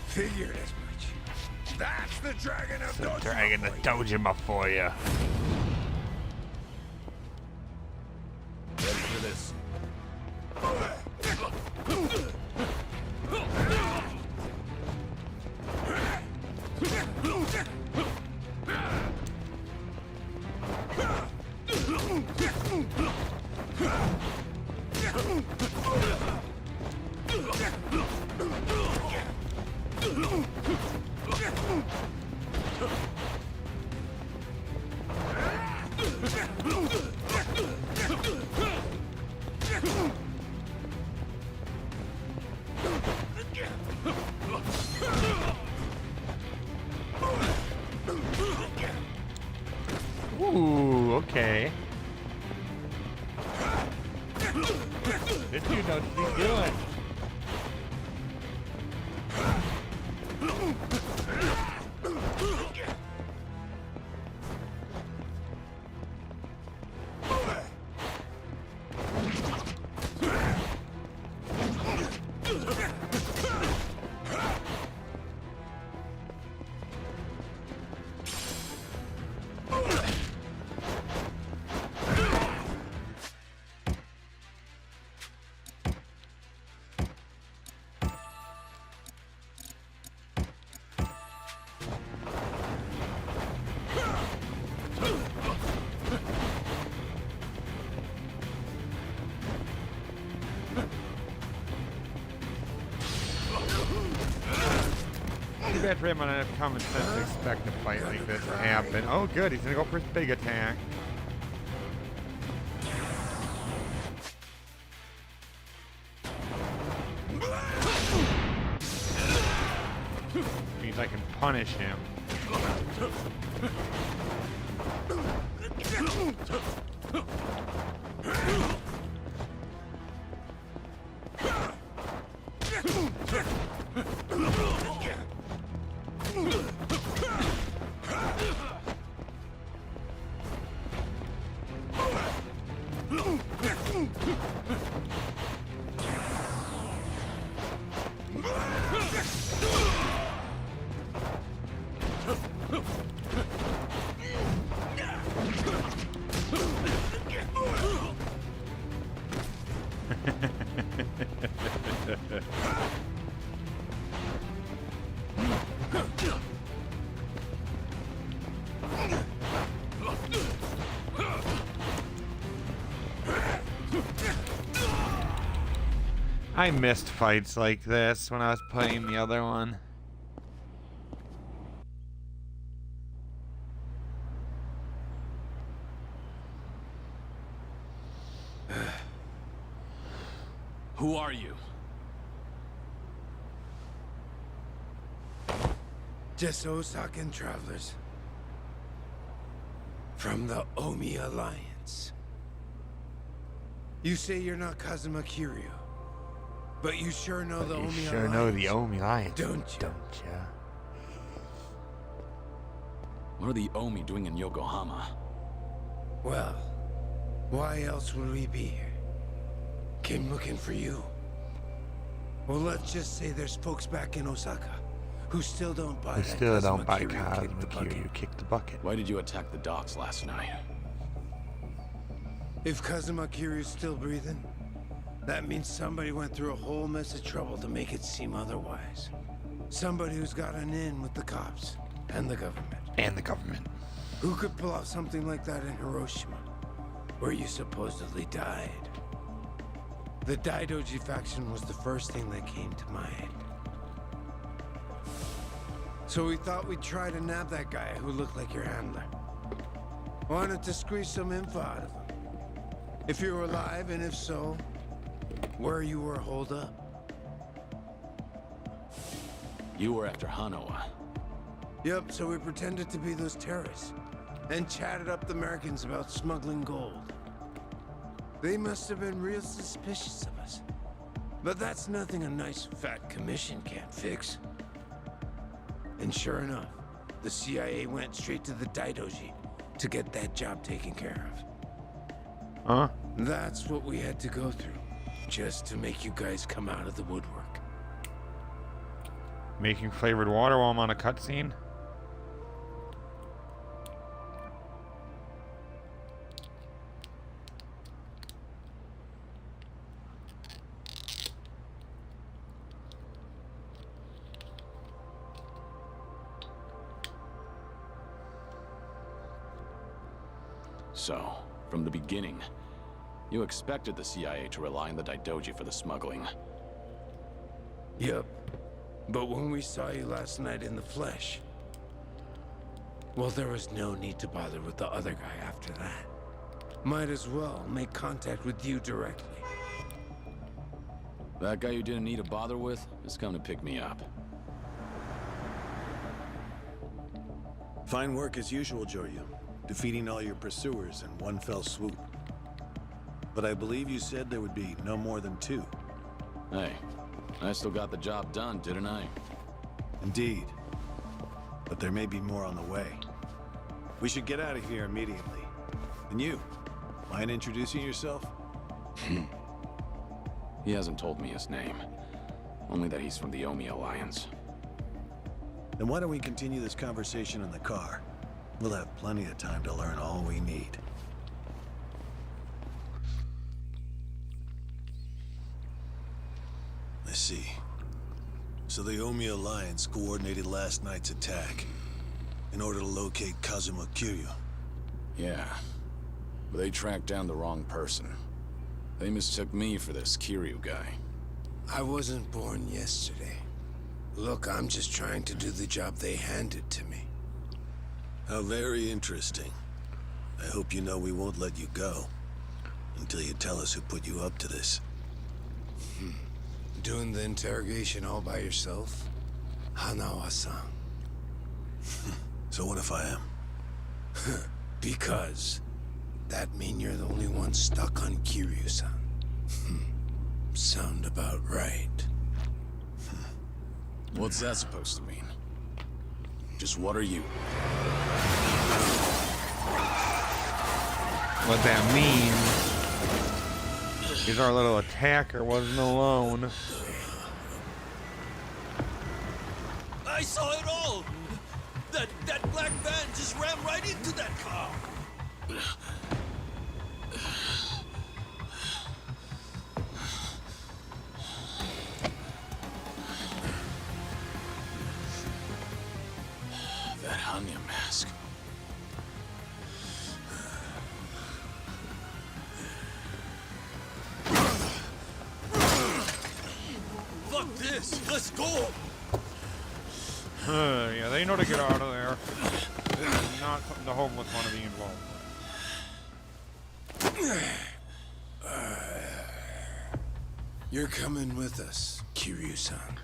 Figured as much. That's the Dragon of Dojima. Dragon of Dojima for you. Ready for this? too bad for him. I don't have common sense to expect a fight like this to happen. Oh, good. He's gonna go for his big attack. Means I can punish him. I missed fights like this when I was playing the other one. Who are you? Just Osakan travelers. From the Omi Alliance. You say you're not Kazuma Kiryu, but you sure know the Omi Alliance. You sure know the Omi Alliance, don't you? Don't ya? What are the Omi doing in Yokohama? Well, why else would we be here? Came looking for you. Well, let's just say there's folks back in Osaka who still don't buy that Kazuma Kiryu kick the bucket. Why did you attack the docks last night? If Kazuma Kiryu's still breathing, that means somebody went through a whole mess of trouble to make it seem otherwise. Somebody who's got an in with the cops and the government. Who could pull off something like that in Hiroshima, where you supposedly died? The Daidoji faction was the first thing that came to mind. So we thought we'd try to nab that guy who looked like your handler. Wanted to squeeze some info out of him. If you were alive, and if so, where you were holed up. You were after Hanoa. Yep, so we pretended to be those terrorists and chatted up the Americans about smuggling gold. They must have been real suspicious of us. But that's nothing a nice fat commission can't fix. And sure enough, the CIA went straight to the Daidoji to get that job taken care of. Huh? That's what we had to go through, just to make you guys come out of the woodwork. Making flavored water while I'm on a cutscene? So, from the beginning, you expected the CIA to rely on the Daidoji for the smuggling. Yep. But when we saw you last night in the flesh, well, there was no need to bother with the other guy after that. Might as well make contact with you directly. That guy you didn't need to bother with is coming to pick me up. Fine work as usual, Joryu. Defeating all your pursuers in one fell swoop. But I believe you said there would be no more than 2. Hey, I still got the job done, didn't I? Indeed. But there may be more on the way. We should get out of here immediately. And you, mind introducing yourself? He hasn't told me his name. Only that he's from the Omi Alliance. Then why don't we continue this conversation in the car? We'll have plenty of time to learn all we need. I see. So the Omi Alliance coordinated last night's attack in order to locate Kazuma Kiryu. Yeah, but they tracked down the wrong person. They mistook me for this Kiryu guy. I wasn't born yesterday. Look, I'm just trying to do the job they handed to me. How very interesting. I hope you know we won't let you go until you tell us who put you up to this. Doing the interrogation all by yourself? Hanawa-san. So what if I am? Because that mean you're the only one stuck on Kiryu-san. Sound about right. What's that supposed to mean? Just what are you? What that means is our little attacker wasn't alone. I saw it all! That black van just ran right into that car! That Hanya mask. Fuck this! Let's go! Yeah, they know to get out of there. This is not something the homeless want to be involved with. You're coming with us, Kiryu-san.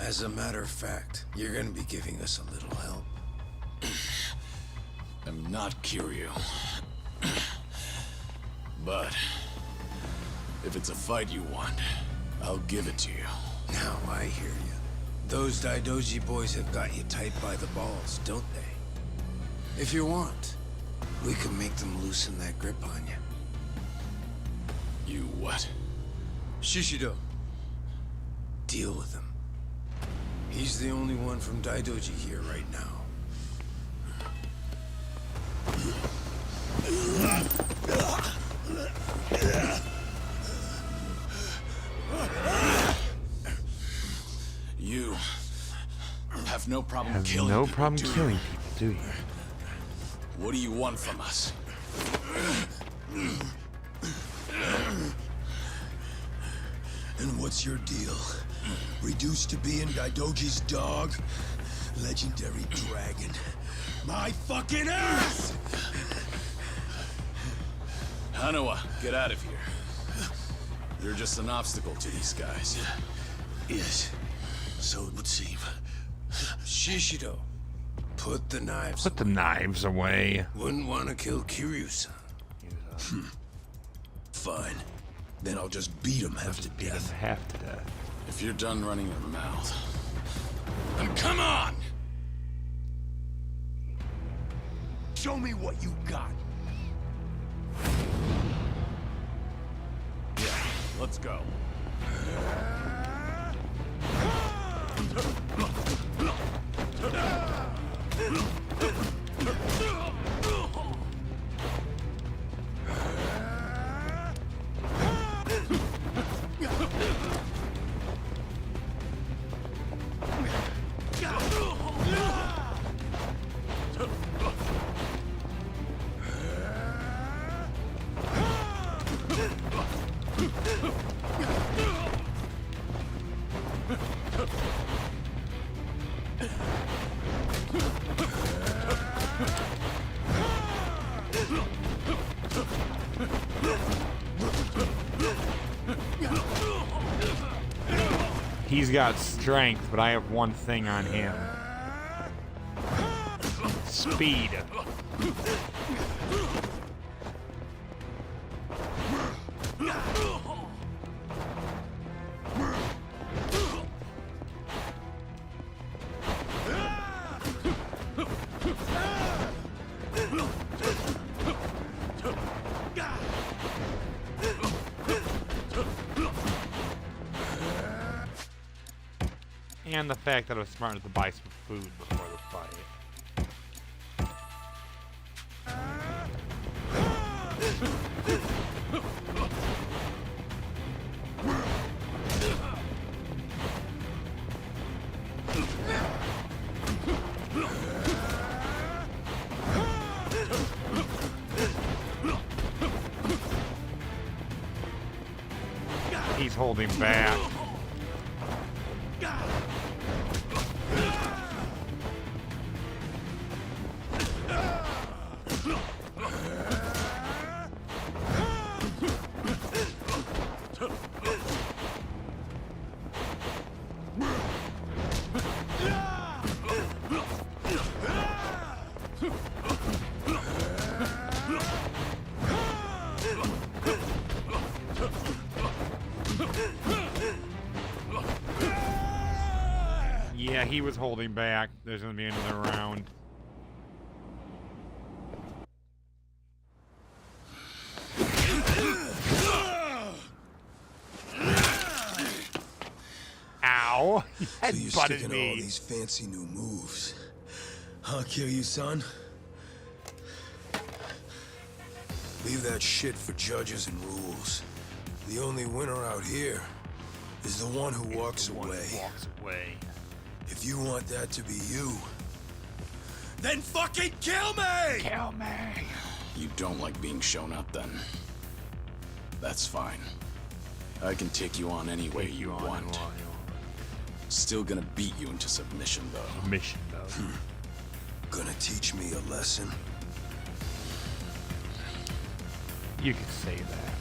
As a matter of fact, you're gonna be giving us a little help. I'm not Kiryu. But if it's a fight you want, I'll give it to you. Now I hear you. Those Daidoji boys have got you tight by the balls, don't they? If you want, we can make them loosen that grip on you. You what? Shishido. Deal with him. He's the only one from Daidoji here right now. You have no problem Have killing no people, problem do you? killing people, do you? What do you want from us? And what's your deal? Reduced to being Daidoji's dog? Legendary dragon. My fucking ass! Hanawa, get out of here. You're just an obstacle to these guys. Yes, so it would seem. Shishido, put the knives Put the knives away. Wouldn't want to kill Kiryu-san. Fine. Then I'll just beat him half to death. Half to death. If you're done running your mouth, Then come on! Show me what you got. yeah, let's go. He's got strength, but I have one thing on him. Speed. And the fact that I was smart enough to buy some food before the fight. He's holding back. Yeah, he was holding back. There's gonna be another round. Ow! So you're sticking to all these fancy new moves. I'll kill you, son. Leave that shit for judges and rules. The only winner out here is the one who walks away. If you want that to be you, then fucking kill me! Kill me! You don't like being shown up, then? That's fine. I can take you on any way you want. Still gonna beat you into submission, though. Submission, though. Gonna teach me a lesson? You could say that.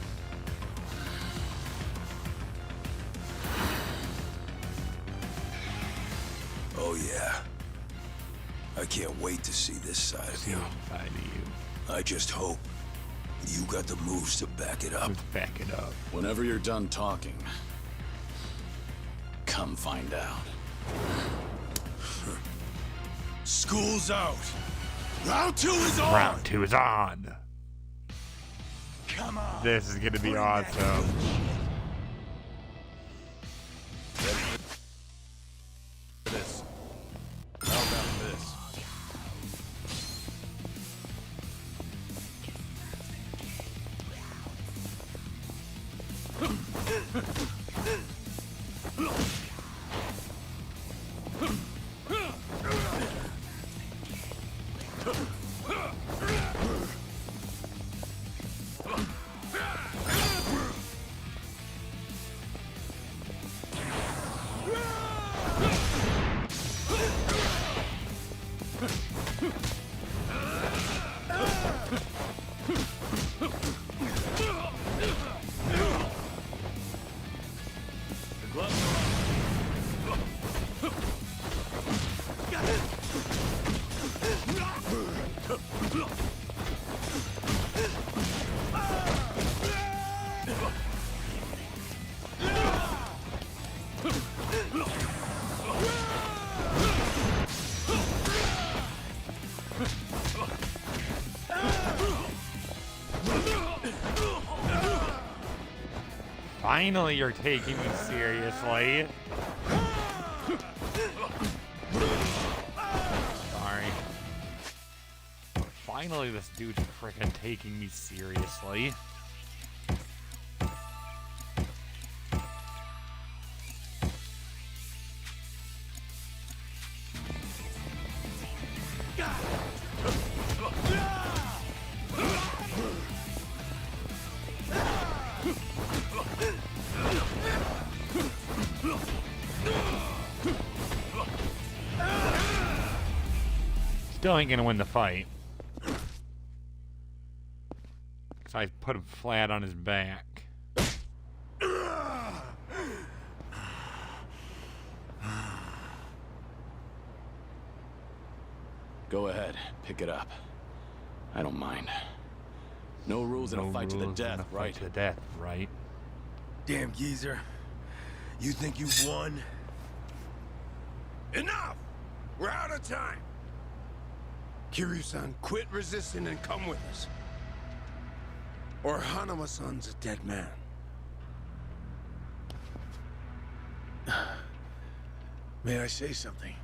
Oh yeah. I can't wait to see this side of you. I just hope you got the moves to back it up. Back it up. Whenever you're done talking, come find out. School's out. Round 2 is on. Round 2 is on. Come on. This is gonna be awesome. This. How about this? Finally, you're taking me seriously. Sorry. Finally, this dude's freaking taking me seriously. Still ain't gonna win the fight. Cause I put him flat on his back. Go ahead, pick it up. I don't mind. No rules in a fight to the death, right? To the death, right? Damn geezer. You think you've won? Enough! We're out of time! Kiryu-san, quit resisting and come with us. Or Hanama-san's a dead man. May I say something?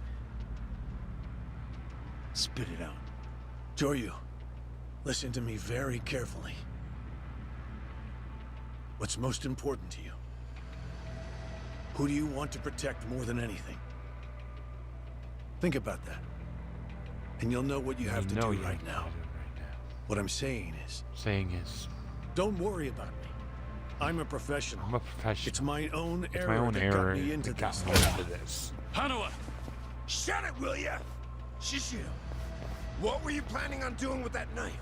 Spit it out. Joryu, listen to me very carefully. What's most important to you? Who do you want to protect more than anything? Think about that. And you'll know what you have to do right now. What I'm saying is... Don't worry about me. I'm a professional. I'm a professional. It's my own error that got me into this. Hanawa! Shut it, will ya? Shishio, what were you planning on doing with that knife?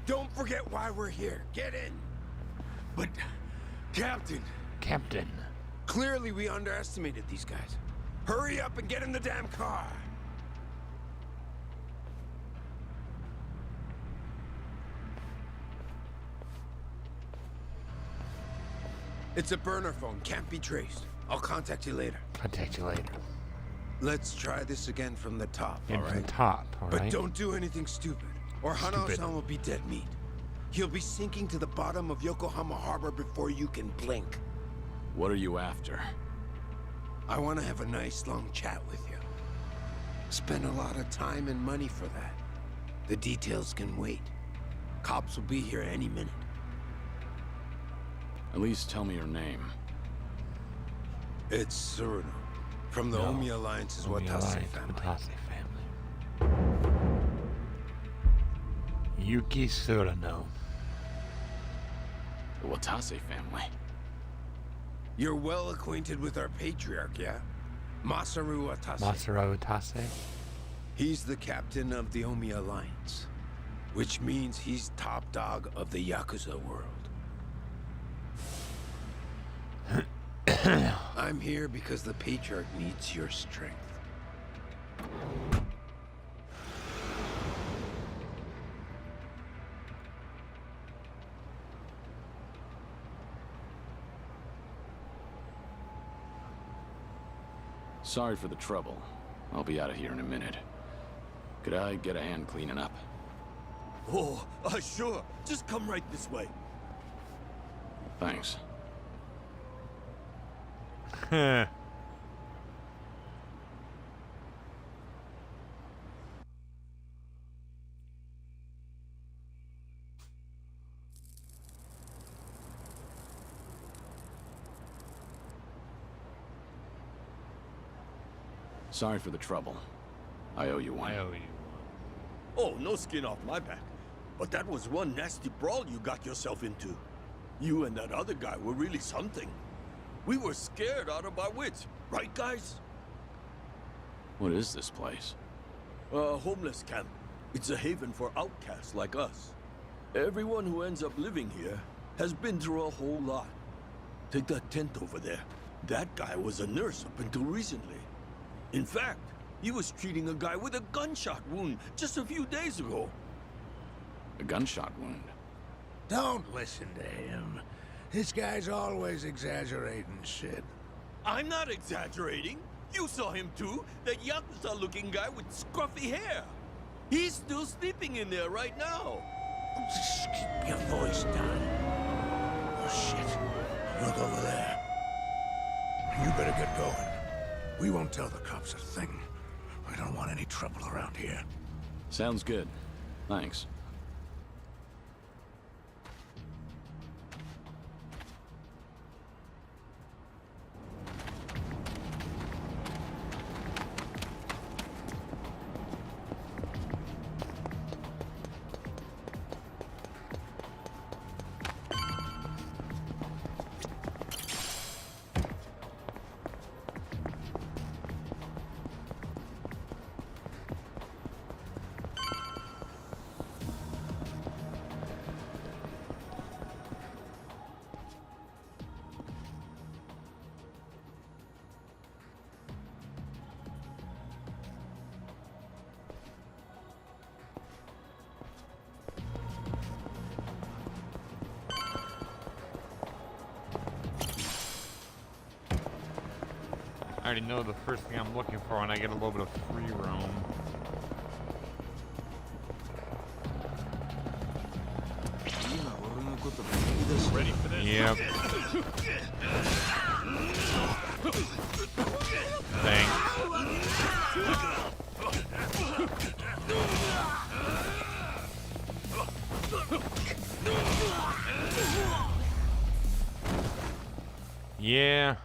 Don't forget why we're here. Get in. But, Captain... Captain. Clearly we underestimated these guys. Hurry up and get in the damn car. It's a burner phone, can't be traced. I'll contact you later. Contact you later. Let's try this again from the top, all From right? the top, all But right? don't do anything stupid, or Hana-san will be dead meat. He'll be sinking to the bottom of Yokohama Harbor before you can blink. What are you after? I want to have a nice long chat with you. Spend a lot of time and money for that. The details can wait. Cops will be here any minute. At least tell me your name. It's Tsuruno, from the Omi Alliance's Watase family. Watase family. Yuki Tsuruno. The Watase family. You're well acquainted with our patriarch, yeah? Masaru Watase. Masaru Watase. He's the captain of the Omi Alliance, which means he's top dog of the Yakuza world. I'm here because the patriarch needs your strength. Sorry for the trouble. I'll be out of here in a minute. Could I get a hand cleaning up? Oh, sure. Just come right this way. Thanks. Sorry for the trouble. I owe you one. I owe you. Oh, no skin off my back. But that was one nasty brawl you got yourself into. You and that other guy were really something. We were scared out of our wits, right, guys? What is this place? A homeless camp. It's a haven for outcasts like us. Everyone who ends up living here has been through a whole lot. Take that tent over there. That guy was a nurse up until recently. In fact, he was treating a guy with a gunshot wound just a few days ago. A gunshot wound? Don't listen to him. This guy's always exaggerating shit. I'm not exaggerating. You saw him too. That Yakuza-looking guy with scruffy hair. He's still sleeping in there right now. Just keep your voice down. Oh, shit. Look over there. You better get going. We won't tell the cops a thing. We don't want any trouble around here. Sounds good. Thanks. I already know the first thing I'm looking for when I get a little bit of free roam. Ready for this? Yep. Thanks. Yeah.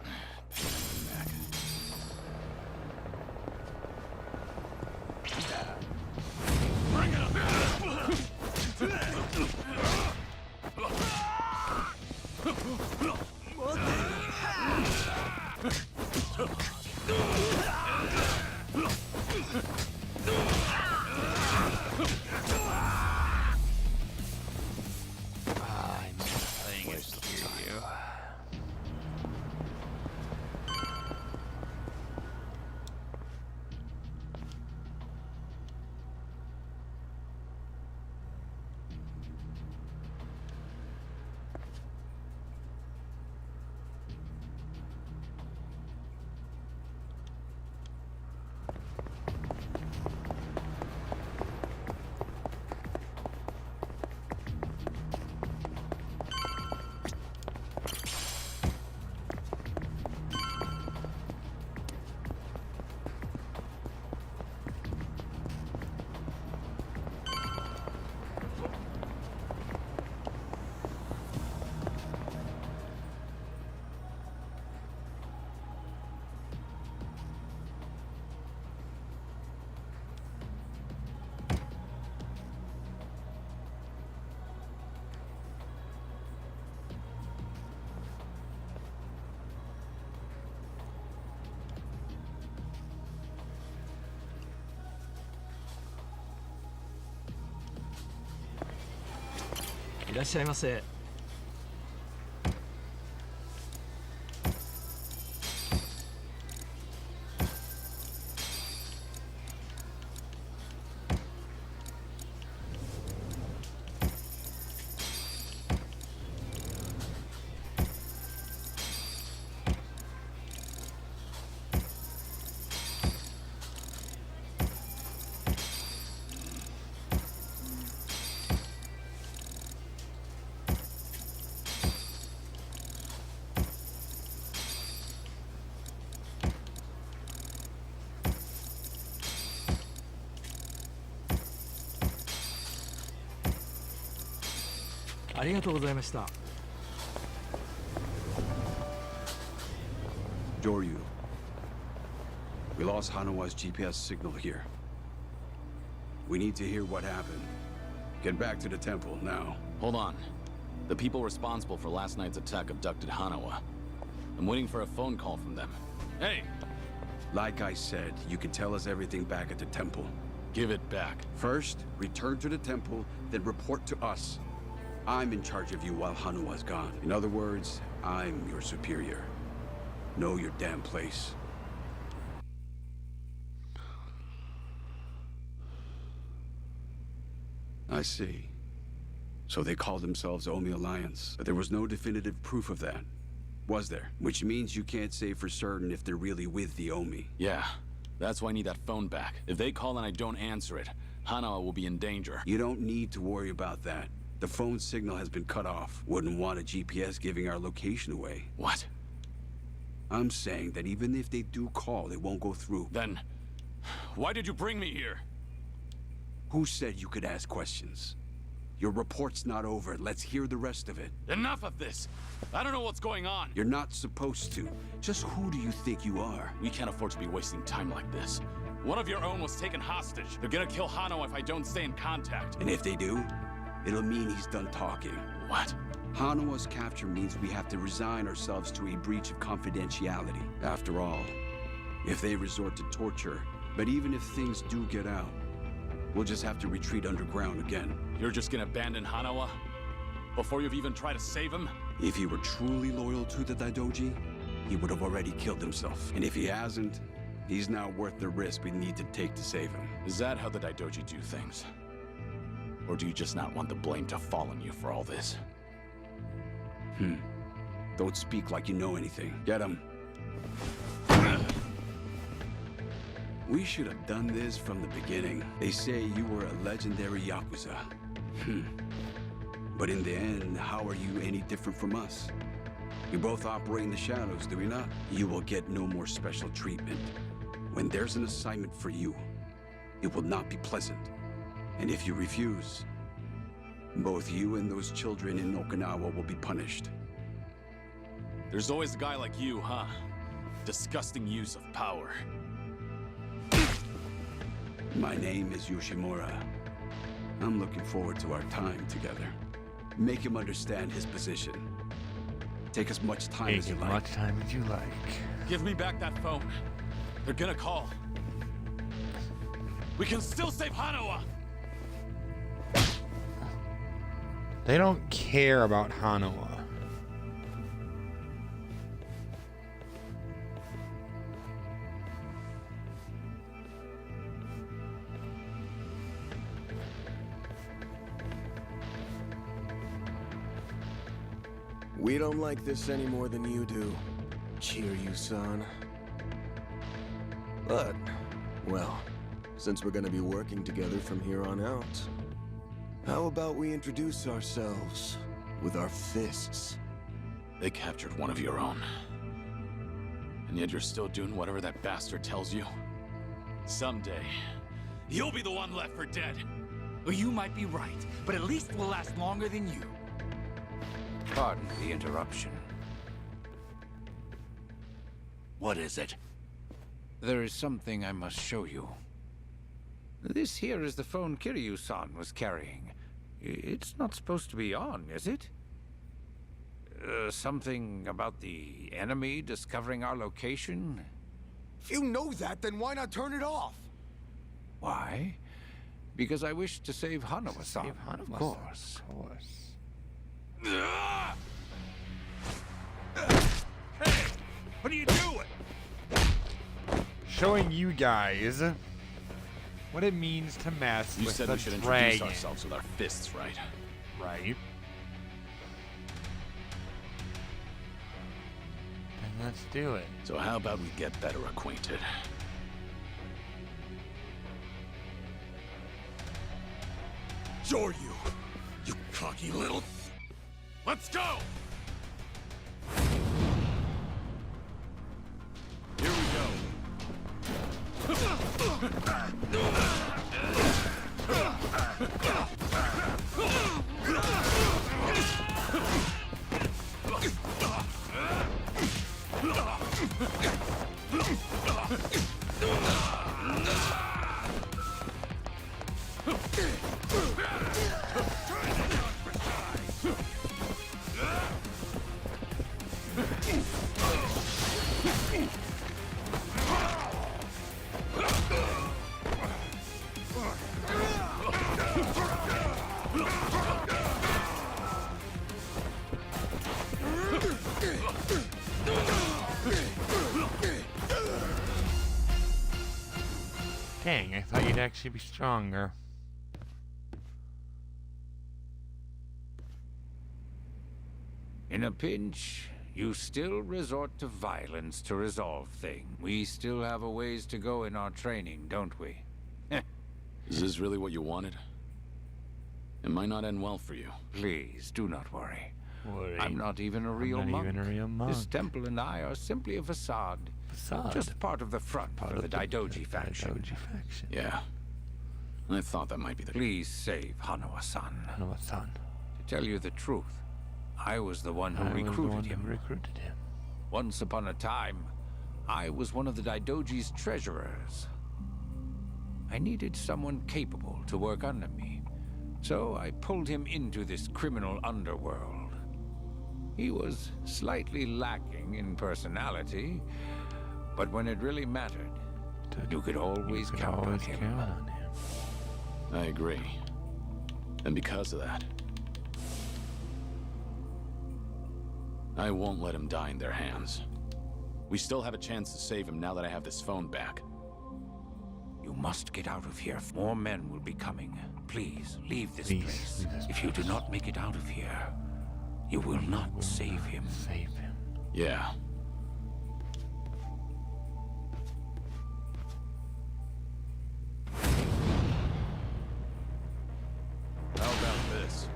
いらっしゃいませ。ありがとうございました。Joryu, we lost Hanawa's GPS signal here. We need to hear what happened. Get back to the temple now. Hold on. The people responsible for last night's attack abducted Hanawa. I'm waiting for a phone call from them. Hey! Like I said, you can tell us everything back at the temple. Give it back. First, return to the temple, then report to us. I'm in charge of you while Hanawa's gone. In other words, I'm your superior. Know your damn place. I see. So they called themselves Omi Alliance, but there was no definitive proof of that, was there? Which means you can't say for certain if they're really with the Omi. Yeah, that's why I need that phone back. If they call and I don't answer it, Hanawa will be in danger. You don't need to worry about that. The phone signal has been cut off. Wouldn't want a GPS giving our location away. What? I'm saying that even if they do call, it won't go through. Then, why did you bring me here? Who said you could ask questions? Your report's not over. Let's hear the rest of it. Enough of this! I don't know what's going on! You're not supposed to. Just who do you think you are? We can't afford to be wasting time like this. One of your own was taken hostage. They're gonna kill Hano if I don't stay in contact. And if they do, it'll mean he's done talking. What? Hanawa's capture means we have to resign ourselves to a breach of confidentiality. After all, if they resort to torture, but even if things do get out, we'll just have to retreat underground again. You're just gonna abandon Hanawa? Before you've even tried to save him? If he were truly loyal to the Daidoji, he would have already killed himself. And if he hasn't, he's now worth the risk we need to take to save him. Is that how the Daidoji do things? Or do you just not want the blame to fall on you for all this? Don't speak like you know anything. Get him. We should have done this from the beginning. They say you were a legendary Yakuza. But in the end, how are you any different from us? We both operate in the shadows, do we not? You will get no more special treatment. When there's an assignment for you, it will not be pleasant. And if you refuse, both you and those children in Okinawa will be punished. There's always a guy like you, huh? Disgusting use of power. My name is Yoshimura. I'm looking forward to our time together. Make him understand his position. Take as much time as you like. Much time as you like. Give me back that phone. They're gonna call. We can still save Hanawa! They don't care about Hanawa. We don't like this any more than you do, Kiryu-san. But, well, since we're gonna be working together from here on out, how about we introduce ourselves with our fists? They captured one of your own. And yet you're still doing whatever that bastard tells you? Someday, you'll be the one left for dead. Well, you might be right, but at least we'll last longer than you. Pardon the interruption. What is it? There is something I must show you. This here is the phone Kiryu-san was carrying. It's not supposed to be on, is it? Something about the enemy discovering our location? If you know that, then why not turn it off? Why? Because I wish to save Hanawa-san, of course. Hey, what are you doing? Showing you guys what it means to mess You with said the we should dragon. introduce ourselves with our fists, right? Right. Then let's do it. So how about we get better acquainted? Sure you cocky little... Let's go! Here we go. Dang, I thought you'd actually be stronger. In a pinch, you still resort to violence to resolve things. We still have a ways to go in our training, don't we? Is this really what you wanted? It might not end well for you. Please, do not worry. Worry. I'm not even a real not monk. even a real monk. This temple and I are simply a facade. Just part of the front for the Daidoji faction. Yeah. I thought that might be the... Please save Hanawa-san. Hanawa-san. To tell you the truth, I was the one who recruited him. Once upon a time, I was one of the Daidoji's treasurers. I needed someone capable to work under me, so I pulled him into this criminal underworld. He was slightly lacking in personality, but when it really mattered, you could always count on him. I agree. And because of that, I won't let him die in their hands. We still have a chance to save him now that I have this phone back. You must get out of here. More men will be coming. Please, leave this place. If you do not make it out of here, you will not save him. Yeah. How about this?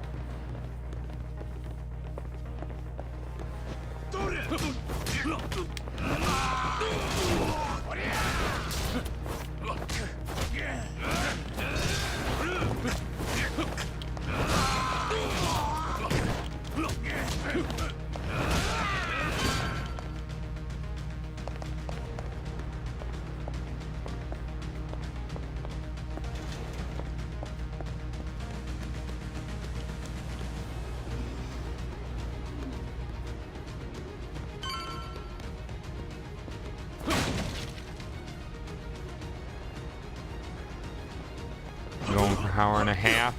Going for an hour and a half.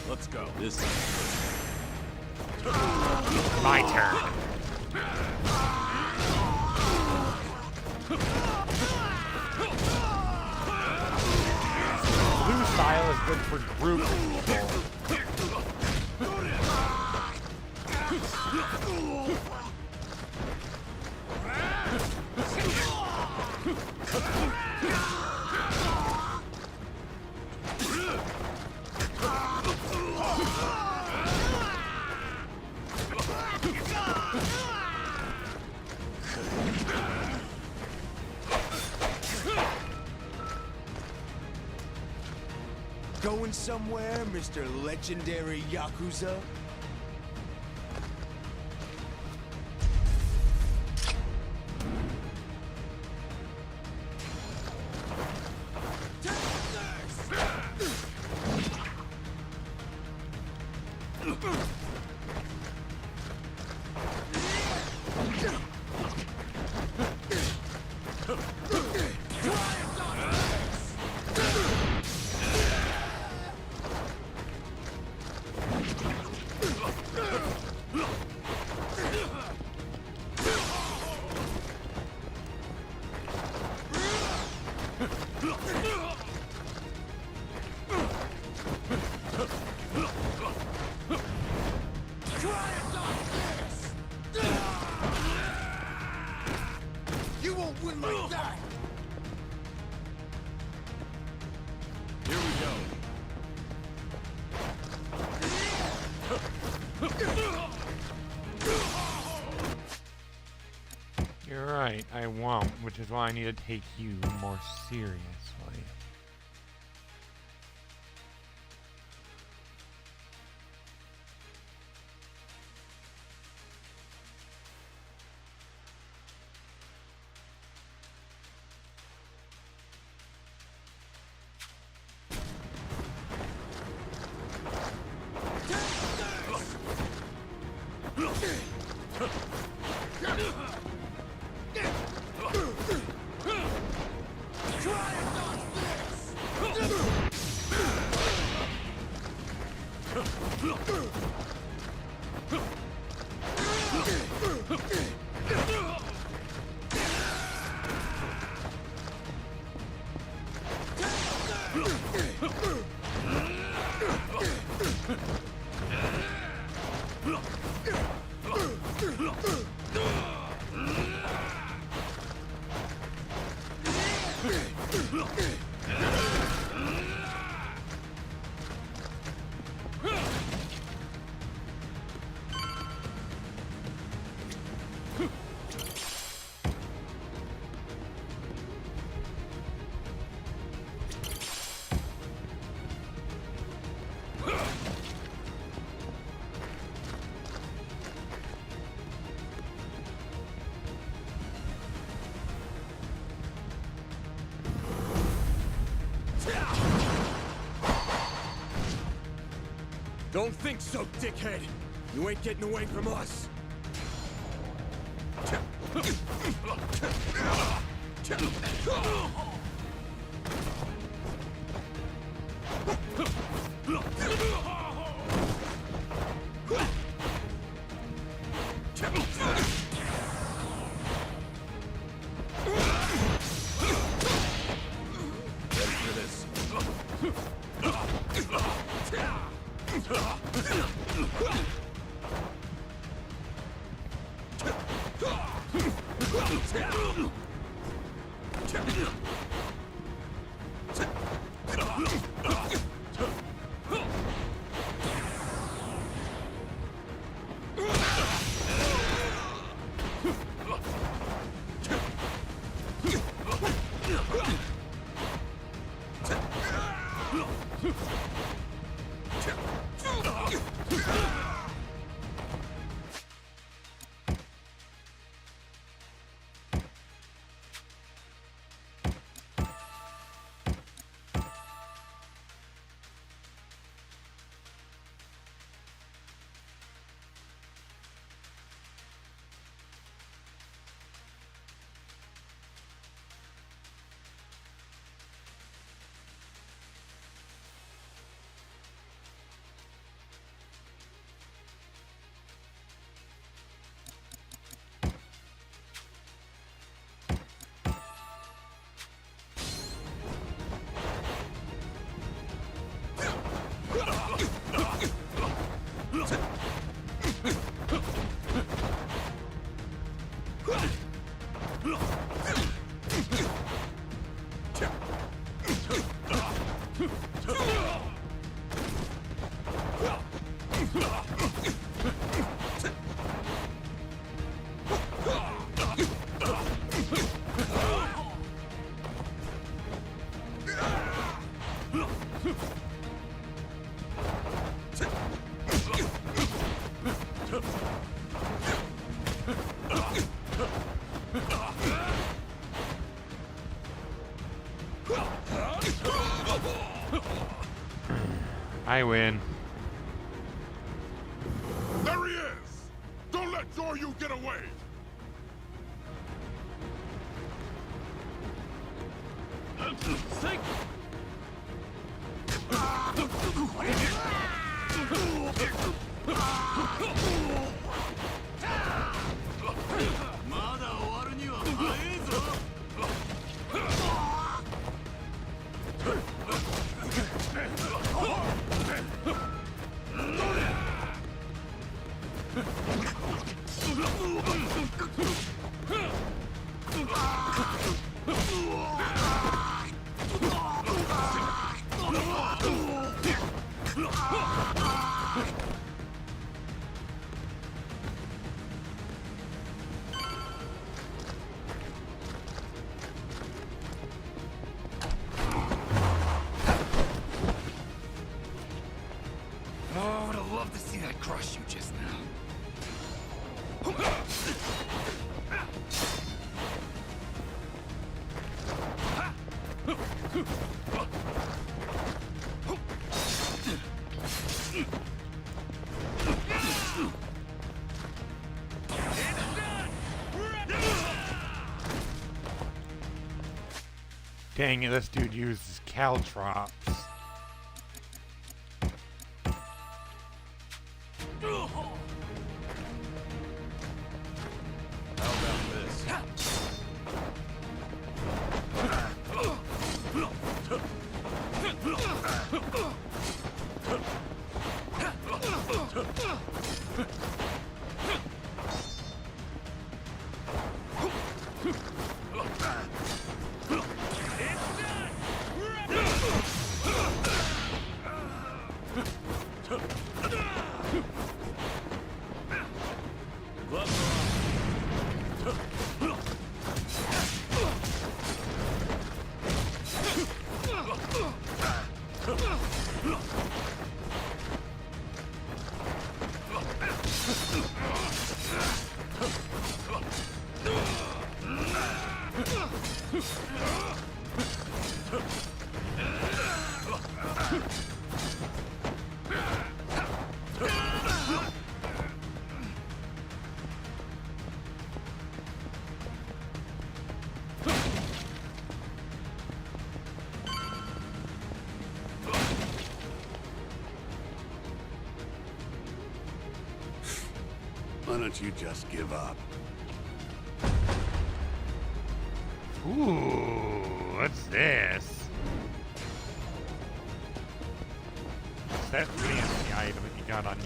Let's go. This My turn. Blue style is good for group people. Going somewhere, Mr. Legendary Yakuza? Right, I won't, which is why I need to take you more seriously. Don't think so, dickhead! You ain't getting away from us! I win. There he is! Don't let Zoryu get away! Sink! Dang it, this dude uses caltrops. How about this? Why don't you just give up? Ooh, what's this? What's that fancy item that you got on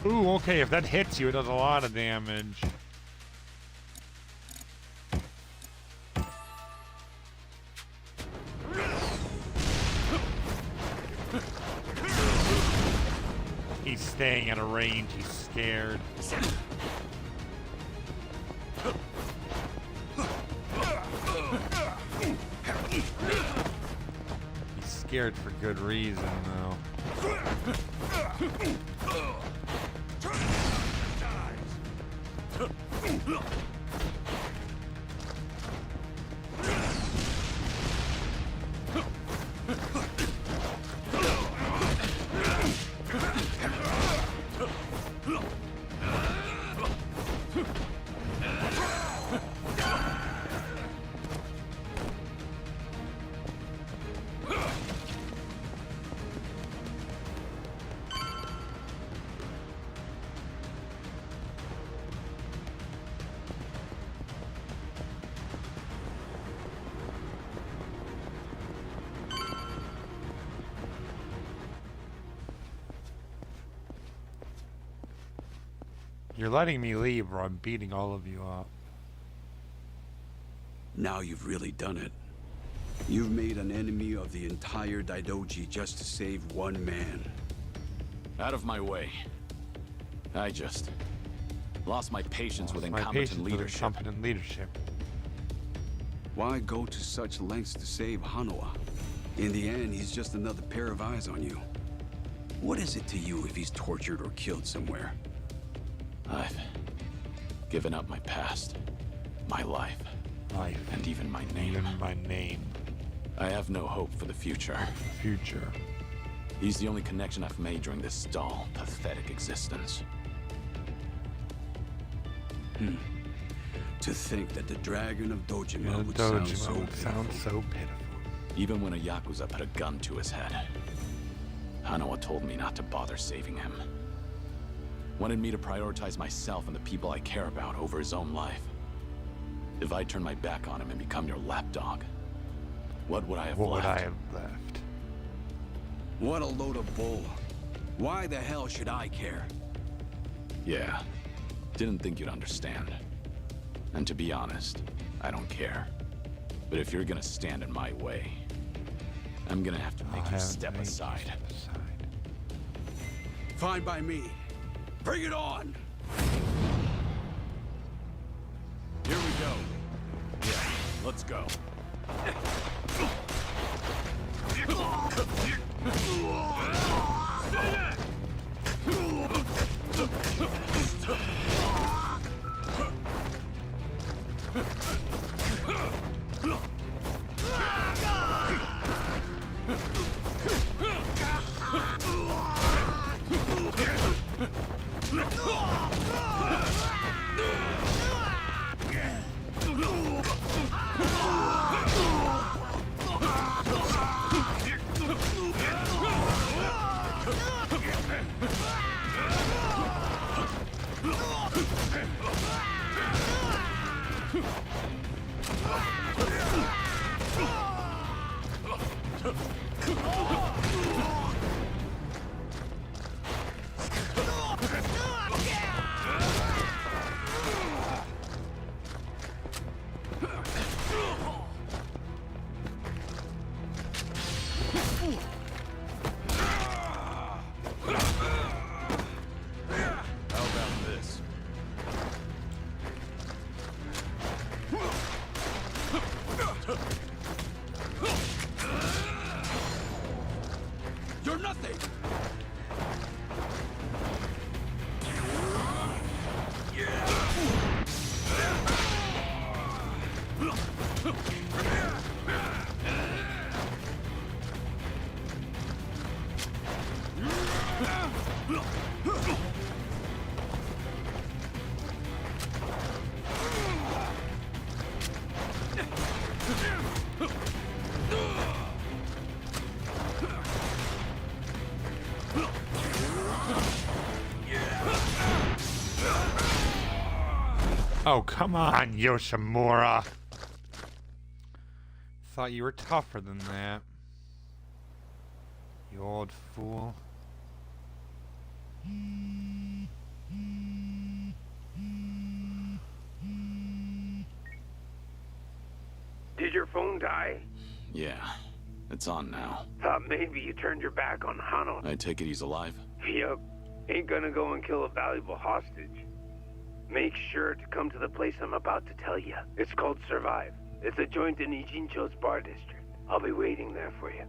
Ooh, okay, if that hits you, it does a lot of damage. He's staying at a range, he's scared. He's scared for good reason, though. You're letting me leave or I'm beating all of you up. Now you've really done it. You've made an enemy of the entire Daidoji just to save one man. Out of my way. I just lost my patience with incompetent leadership. Why go to such lengths to save Hanoa? In the end, he's just another pair of eyes on you. What is it to you if he's tortured or killed somewhere? I've given up my past, my life, and even my name. I have no hope for the future. Future. He's the only connection I've made during this dull, pathetic existence. To think that the Dragon of Dojima Yeah, would Dojima sound so pitiful. Even when a Yakuza put a gun to his head, Hanawa told me not to bother saving him. Wanted me to prioritize myself and the people I care about over his own life. If I turn my back on him and become your lapdog, what would I have left? What would I have left? What a load of bull. Why the hell should I care? Yeah, didn't think you'd understand. And to be honest, I don't care. But if you're gonna stand in my way, I'm gonna have to make you step aside. Fine by me. Bring it on! Here we go. Yeah, let's go. You're nothing! Oh, come on, Yoshimura. Thought you were tougher than that. You old fool. Did your phone die? Yeah, it's on now. Thought maybe you turned your back on Hano. I take it he's alive? Yep. Ain't gonna go and kill a valuable hostage. Make sure to come to the place I'm about to tell you. It's called Survive. It's a joint in Ijincho's bar district. I'll be waiting there for you.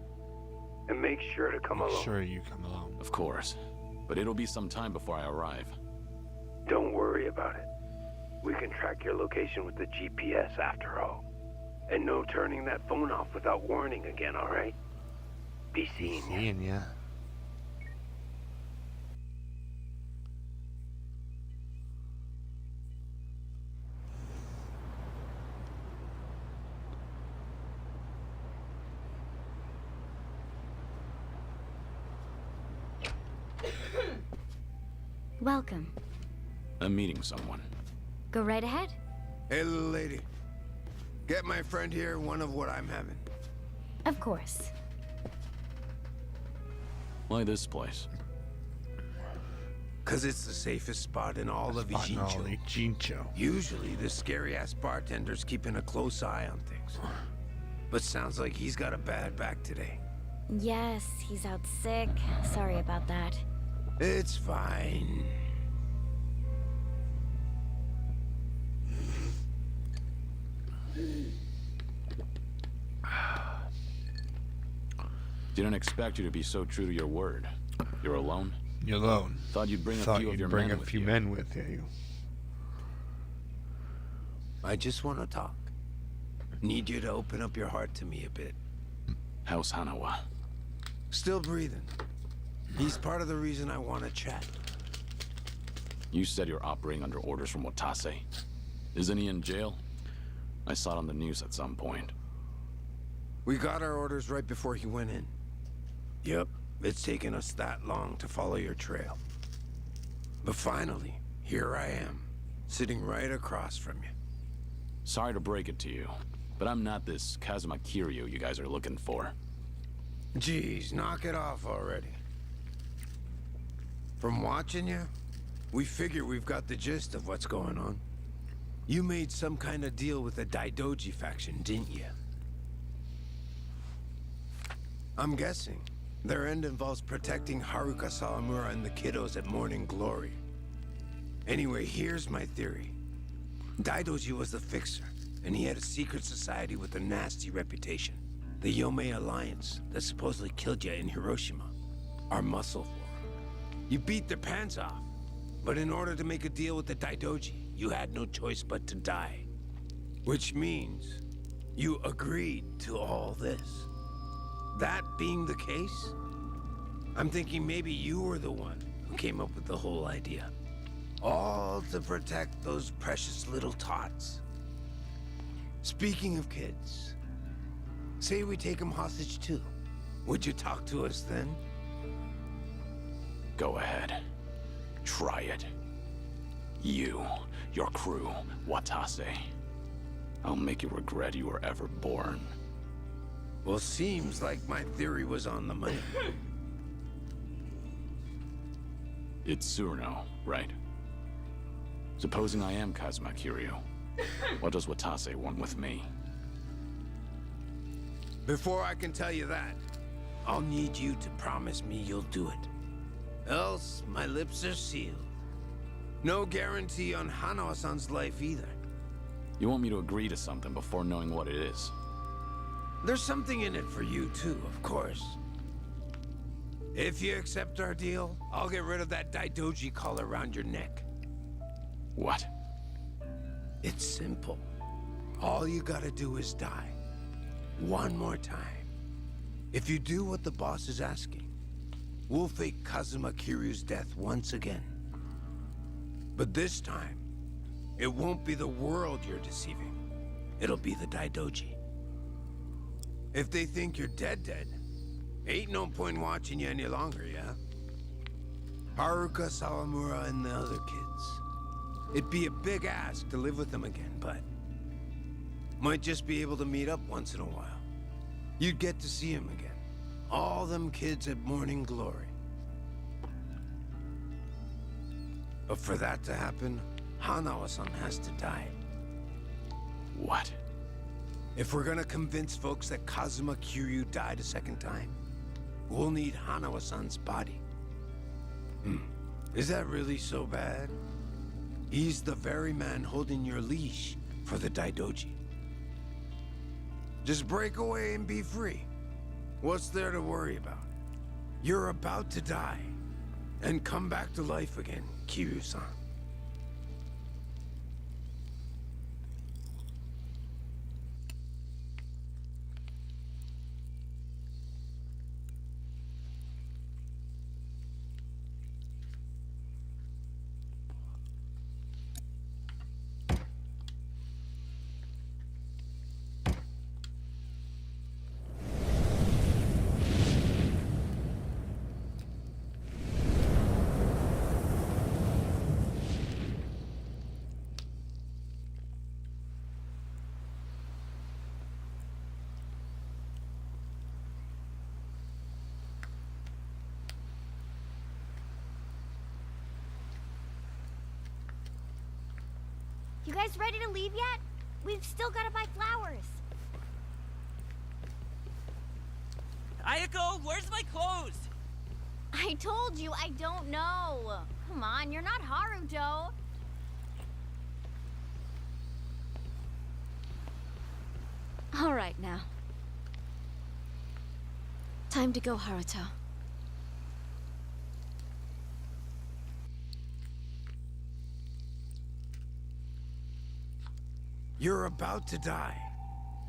And make sure to come along. Make sure you come along. Of course. But it'll be some time before I arrive. Don't worry about it. We can track your location with the GPS after all. And no turning that phone off without warning again, alright? Be seeing ya. Welcome. I'm meeting someone. Go right ahead. Hey, little lady. Get my friend here one of what I'm having. Of course. Why this place? Cause it's the safest spot in all of Ijincho. Usually the scary-ass bartender's keeping a close eye on things. But sounds like he's got a bad back today. Yes, he's out sick. Sorry about that. It's fine. Didn't expect you to be so true to your word. You're alone? You're alone. Thought you'd bring a few of your men with you. men with you. I just want to talk. Need you to open up your heart to me a bit. How's Hanawa? Still breathing. He's part of the reason I want to chat. You said you're operating under orders from Watase. Isn't he in jail? I saw it on the news at some point. We got our orders right before he went in. Yep, it's taken us that long to follow your trail. But finally, here I am, sitting right across from you. Sorry to break it to you, but I'm not this Kazuma Kiryu you guys are looking for. Geez, knock it off already. From watching you, we figure we've got the gist of what's going on. You made some kind of deal with the Daidoji faction, didn't you? I'm guessing their end involves protecting Haruka Sawamura and the kiddos at Morning Glory. Anyway, here's my theory. Daidoji was the fixer, and he had a secret society with a nasty reputation. The Yomei Alliance that supposedly killed you in Hiroshima. Our muscle war. You beat their pants off, but in order to make a deal with the Daidoji, you had no choice but to die. Which means you agreed to all this. That being the case, I'm thinking maybe you were the one who came up with the whole idea. All to protect those precious little tots. Speaking of kids, say we take them hostage too. Would you talk to us then? Go ahead. Try it. You, your crew, Watase. I'll make you regret you were ever born. Well, seems like my theory was on the money. It's Tsuruno, right? Supposing I am Kazuma Kiryu, what does Watase want with me? Before I can tell you that, I'll need you to promise me you'll do it. Else, my lips are sealed. No guarantee on Hanawa-san's life either. You want me to agree to something before knowing what it is? There's something in it for you too, of course. If you accept our deal, I'll get rid of that Daidoji collar around your neck. What? It's simple. All you gotta do is die. One more time. If you do what the boss is asking, we'll fake Kazuma Kiryu's death once again. But this time, it won't be the world you're deceiving. It'll be the Daidoji. If they think you're dead, ain't no point watching you any longer, yeah? Haruka, Sawamura, and the other kids. It'd be a big ask to live with them again, but might just be able to meet up once in a while. You'd get to see them again. All them kids at Morning Glory. But for that to happen, Hanawa-san has to die. What? If we're gonna convince folks that Kazuma Kiryu died a second time, we'll need Hanawa-san's body. Is that really so bad? He's the very man holding your leash for the Daidoji. Just break away and be free. What's there to worry about? You're about to die and come back to life again, Kiryu-san. You guys ready to leave yet? We've still gotta buy flowers. Ayako, where's my clothes? I told you I don't know. Come on, you're not Haruto. All right now. Time to go, Haruto. You're about to die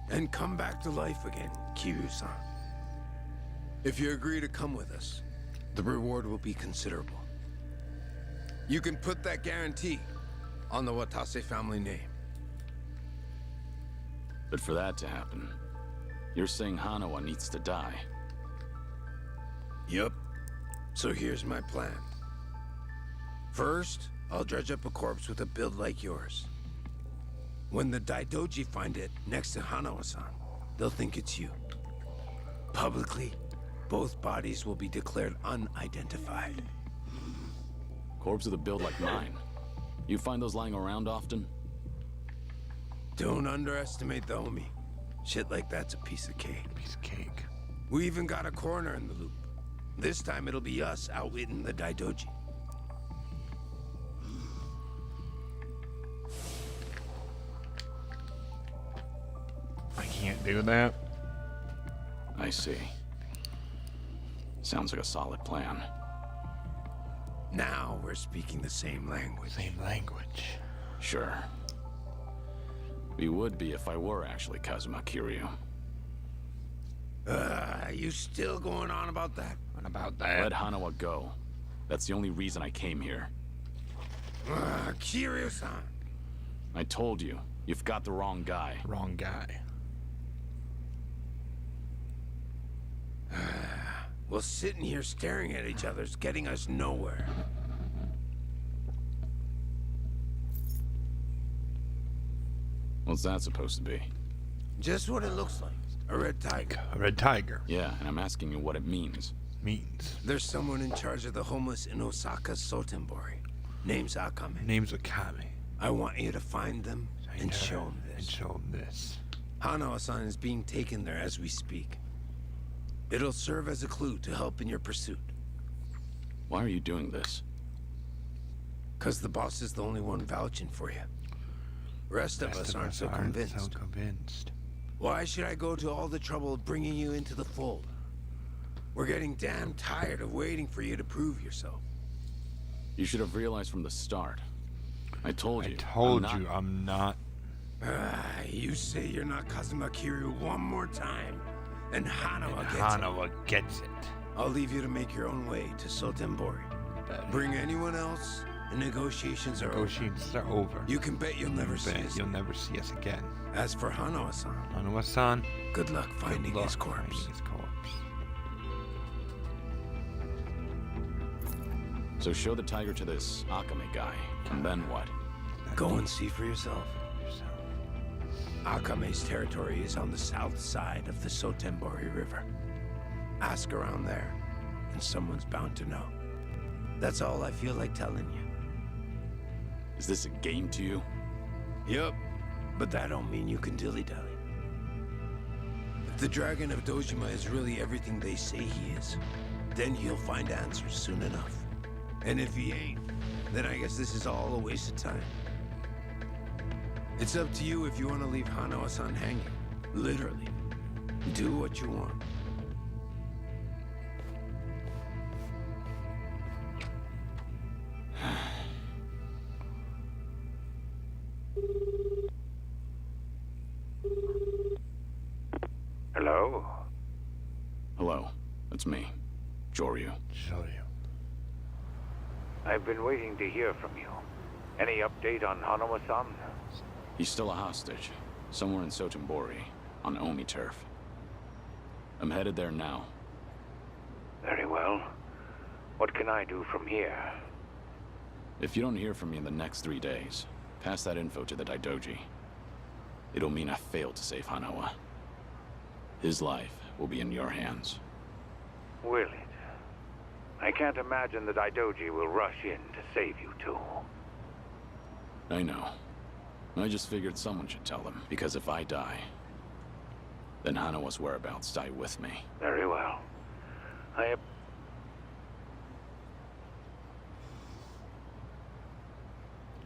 and come back to life again, Kiryu-san. If you agree to come with us, the reward will be considerable. You can put that guarantee on the Watase family name. But for that to happen, you're saying Hanawa needs to die. Yup. So here's my plan. First, I'll dredge up a corpse with a build like yours. When the Daidoji find it next to Hanawa-san, they'll think it's you. Publicly, both bodies will be declared unidentified. Corpse with a build like mine. You find those lying around often? Don't underestimate the homie. Shit like that's a piece of cake. Piece of cake. We even got a coroner in the loop. This time it'll be us outwitting the Daidoji. I can't do that. I see. Sounds like a solid plan. Now we're speaking the same language. Same language. Sure. We would be if I were actually Kazuma Kiryu. You still going on about that? What about that? Let Hanawa go. That's the only reason I came here. Kiryu-san. I told you, you've got the wrong guy. Wrong guy. Well, sitting here staring at each other's getting us nowhere. What's that supposed to be? Just what it looks like. A red tiger. A red tiger. Yeah, and I'm asking you what it means. There's someone in charge of the homeless in Osaka's Sotenbori. Name's Akame. Name's Akame. I want you to find them and show them this. And show them this. Hanawa-san is being taken there as we speak. It'll serve as a clue to help in your pursuit. Why are you doing this? 'Cause the boss is the only one vouching for you. Rest of us aren't so convinced. Why should I go to all the trouble of bringing you into the fold? We're getting damn tired of waiting for you to prove yourself. You should have realized from the start. I told you. I'm not. You say you're not Kazuma Kiryu one more time, and Hanawa gets it. I'll leave you to make your own way to Sotenbori. Bring anyone else, and negotiations are over. You can bet you'll never see us. You'll never see us again. As for Hanawa-san, good luck finding his corpse. So show the tiger to this Akame guy, and then what? Go and see for yourself. Akame's territory is on the south side of the Sotenbori River. Ask around there, and someone's bound to know. That's all I feel like telling you. Is this a game to you? Yup, but that don't mean you can dilly-dally. If the Dragon of Dojima is really everything they say he is, then he'll find answers soon enough. And if he ain't, then I guess this is all a waste of time. It's up to you if you want to leave Hanawa-san hanging. Literally. Do what you want. Hello? Hello, it's me, Joryu. I've been waiting to hear from you. Any update on Hanawa-san? He's still a hostage, somewhere in Sotenbori, on Omi turf. I'm headed there now. Very well. What can I do from here? If you don't hear from me in the next 3 days, pass that info to the Daidoji. It'll mean I failed to save Hanawa. His life will be in your hands. Will it? I can't imagine the Daidoji will rush in to save you two. I know. I just figured someone should tell them, because if I die, then Hanawa's whereabouts die with me. Very well.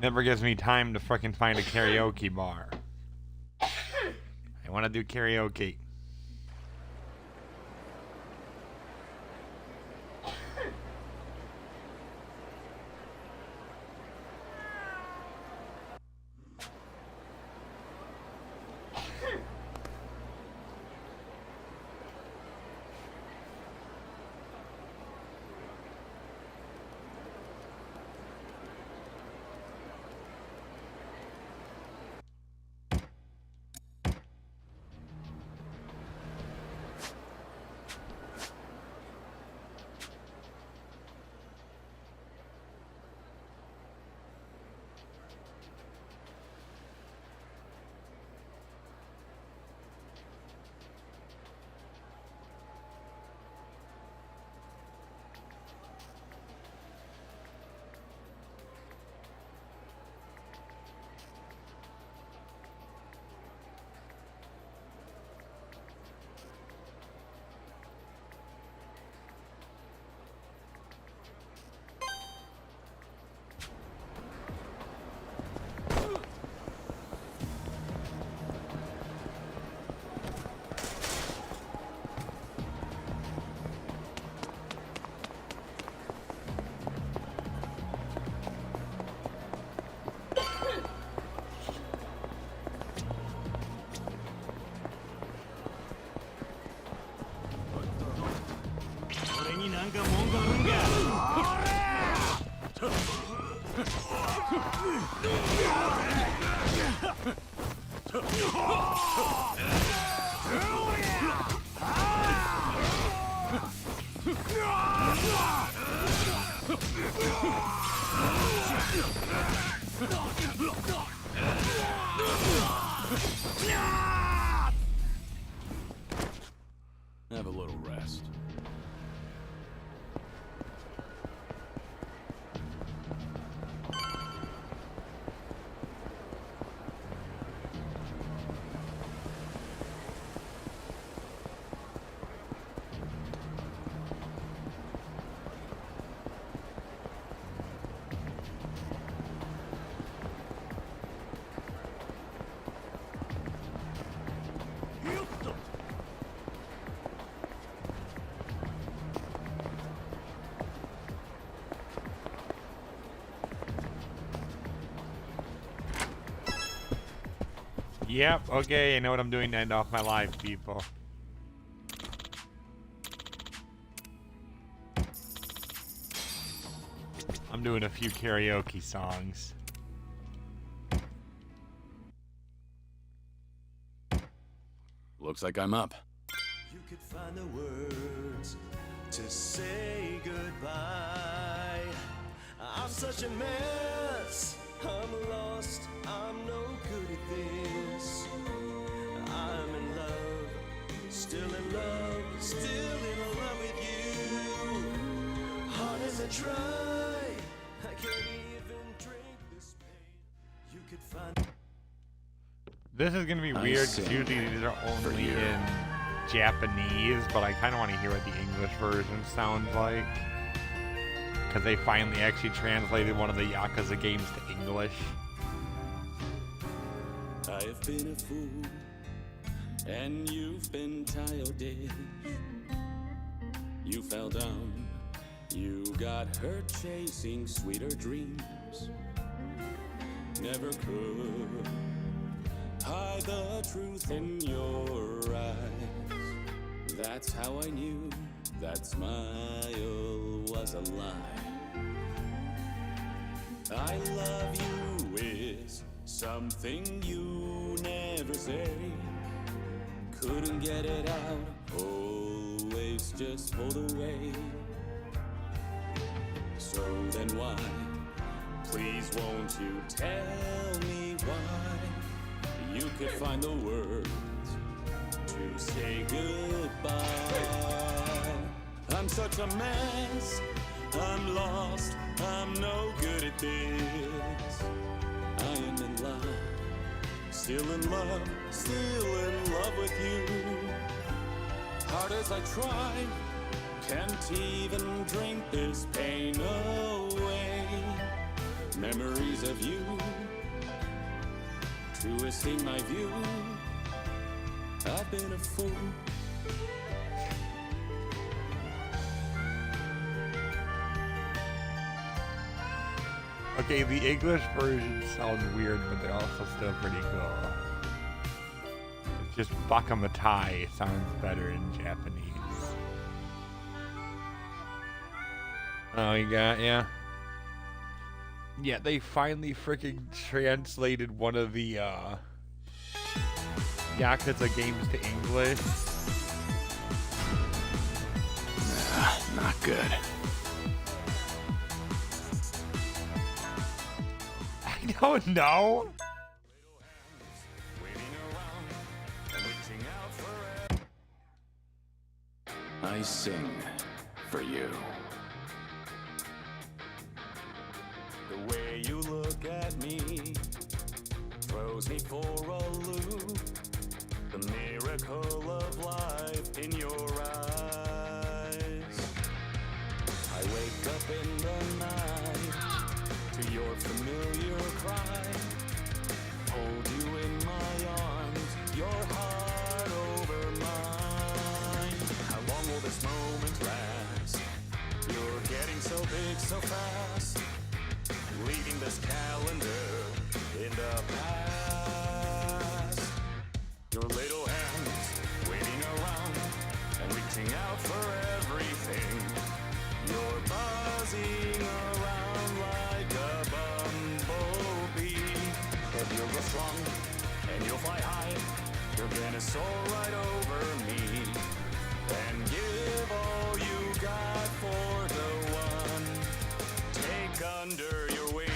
Never gives me time to fucking find a karaoke bar. I want to do karaoke. Have a little rest. Yep, okay, I know what I'm doing to end off my life, people. I'm doing a few karaoke songs. Looks like I'm up. You could find the words to say goodbye. I'm such a mess. I'm lost. I'm no good at this. I'm in love, still in love, still in love with you. Hard as I try, I can't even drink this pain. You could find. This is gonna be weird because usually these are only in Japanese, but I kind of want to hear what the English version sounds like. Because they finally actually translated one of the Yakuza games to English. I have been a fool, and you've been childish. You fell down, you got hurt chasing sweeter dreams. Never could hide the truth in your eyes. That's how I knew that smile was a lie. I love you is something you never say. Couldn't get it out, always just pulled away. So then why, please won't you tell me why you could find the words to say goodbye. I'm such a mess, I'm lost, I'm no good at this. I am in love, still in love, still in love with you. Hard as I try, can't even drink this pain away. Memories of you, twisting my view. I've been a fool. Okay, the English version sounds weird, but they're also still pretty cool. It's just Bakamatai sounds better in Japanese. Oh, you got, yeah. Yeah, they finally freaking translated one of the, Yakuza games to English. Nah, not good. I don't know. I sing for you. The way you look at me throws me for a loop. The miracle of life in your eyes. I wake up in the night to your familiar cry. Hold you in my arms, your heart over mine. How long will this moment last? You're getting so big so fast, leaving this calendar in the past. Your little hands waving around and reaching out for everything. You're buzzing around like a bumblebee. gonna soar right over me and give all you got for the one. Take under your wing.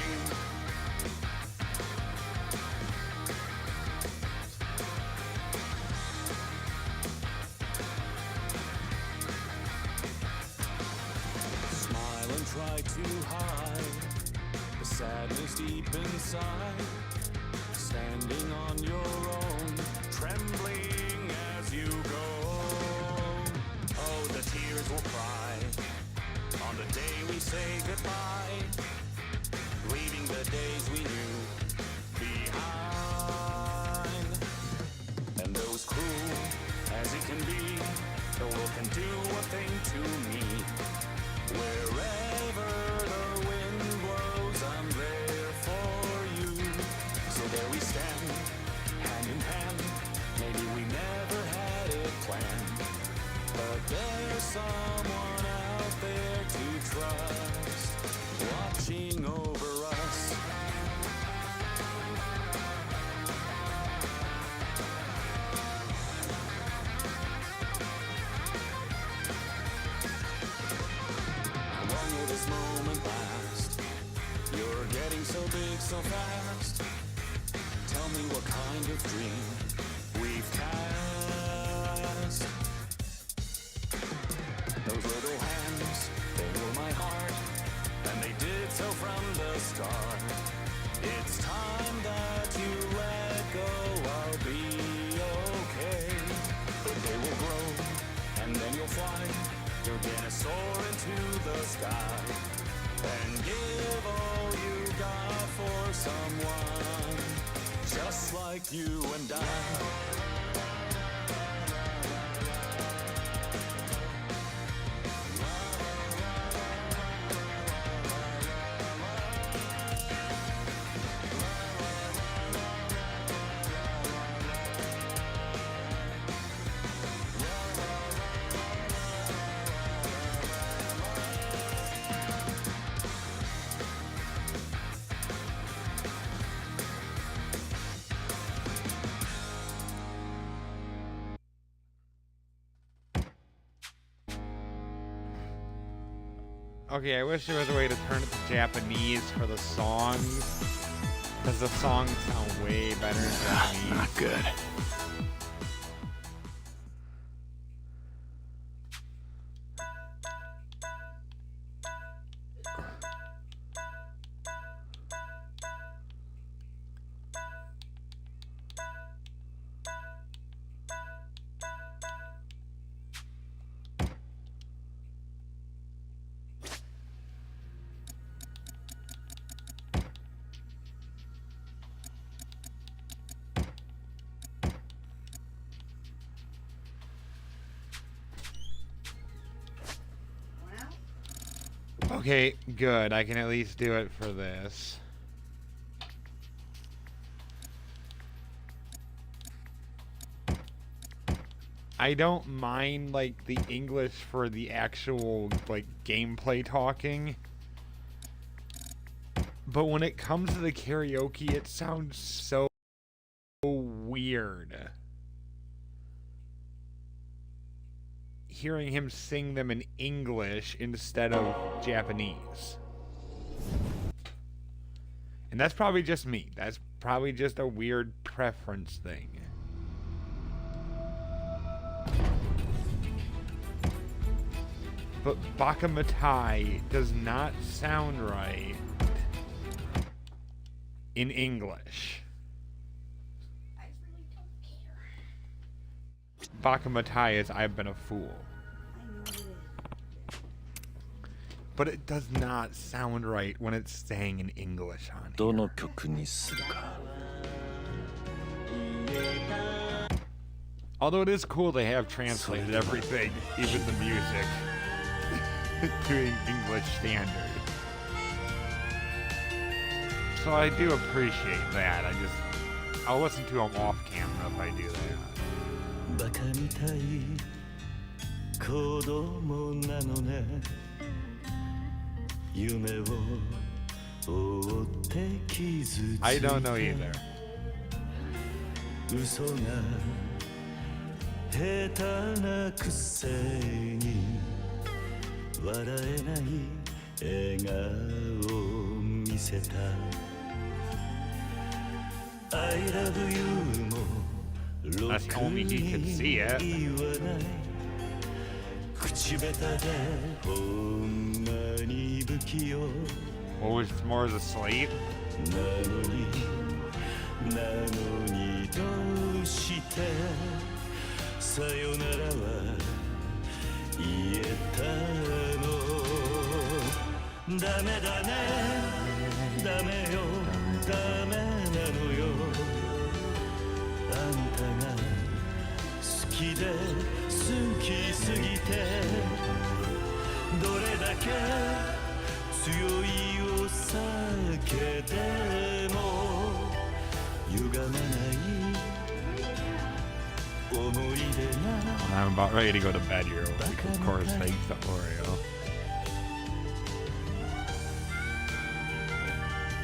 Smile and try to hide the sadness deep inside. Standing on your own, trembling as you go. Oh, the tears will cry on the day we say goodbye, leaving the days we knew behind. And though as cruel as it can be, the world can do a thing to me. Wherever the wind blows, I'm there for you. So there we stand, hand in hand. Maybe we never had it planned, but there's someone out there to trust, watching over us. How long will this moment last? You're getting so big so fast. Tell me what kind of dream we've cast. Those little hands, they hold my heart, and they did so from the start. It's time that you let go, I'll be okay. But they will grow, and then you'll fly. You're gonna soar into the sky and give all you got for someone just like you and I. Okay, I wish there was a way to turn it to Japanese for the songs, because the songs sound way better in Japanese. Not good. Okay, good. I can at least do it for this. I don't mind, like, the English for the actual, like, gameplay talking. But when it comes to the karaoke, it sounds so weird. Hearing him sing them in English instead of Japanese. And that's probably just me. That's probably just a weird preference thing. But Bakamatai does not sound right in English. Bakamatai is I've been a fool. But it does not sound right when it's saying in English on here. Although it is cool they have translated everything, even the music, to English standard. So I do appreciate that. I'll listen to them off camera if I do that. バカみたい子供なのね夢を追って気づいた I don't know either. 嘘が下手なくせに笑えない笑顔を見せた I love you も That's only he could see it. 口下手でほんまに不器用 What was S'mores asleep? なのにどうしてさよならは言えたのダメだねダメよダメなのよあんたが好きで好きすぎてどれだけ強いお酒でも歪まない思い出が I'm about ready to go to bed here. Of course, thanks to Oreo.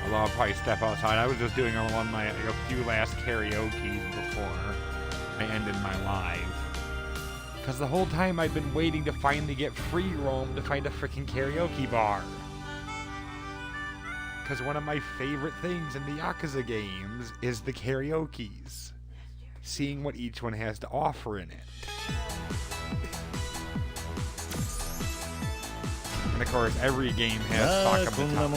Although I'll probably step outside. I was just doing a few last karaoke's before I ended my live. Because the whole time I've been waiting to finally get free roam to find a freaking karaoke bar. Because one of my favorite things in the Yakuza games is the karaoke's. Seeing what each one has to offer in it. And of course, every game has Talk of the Town.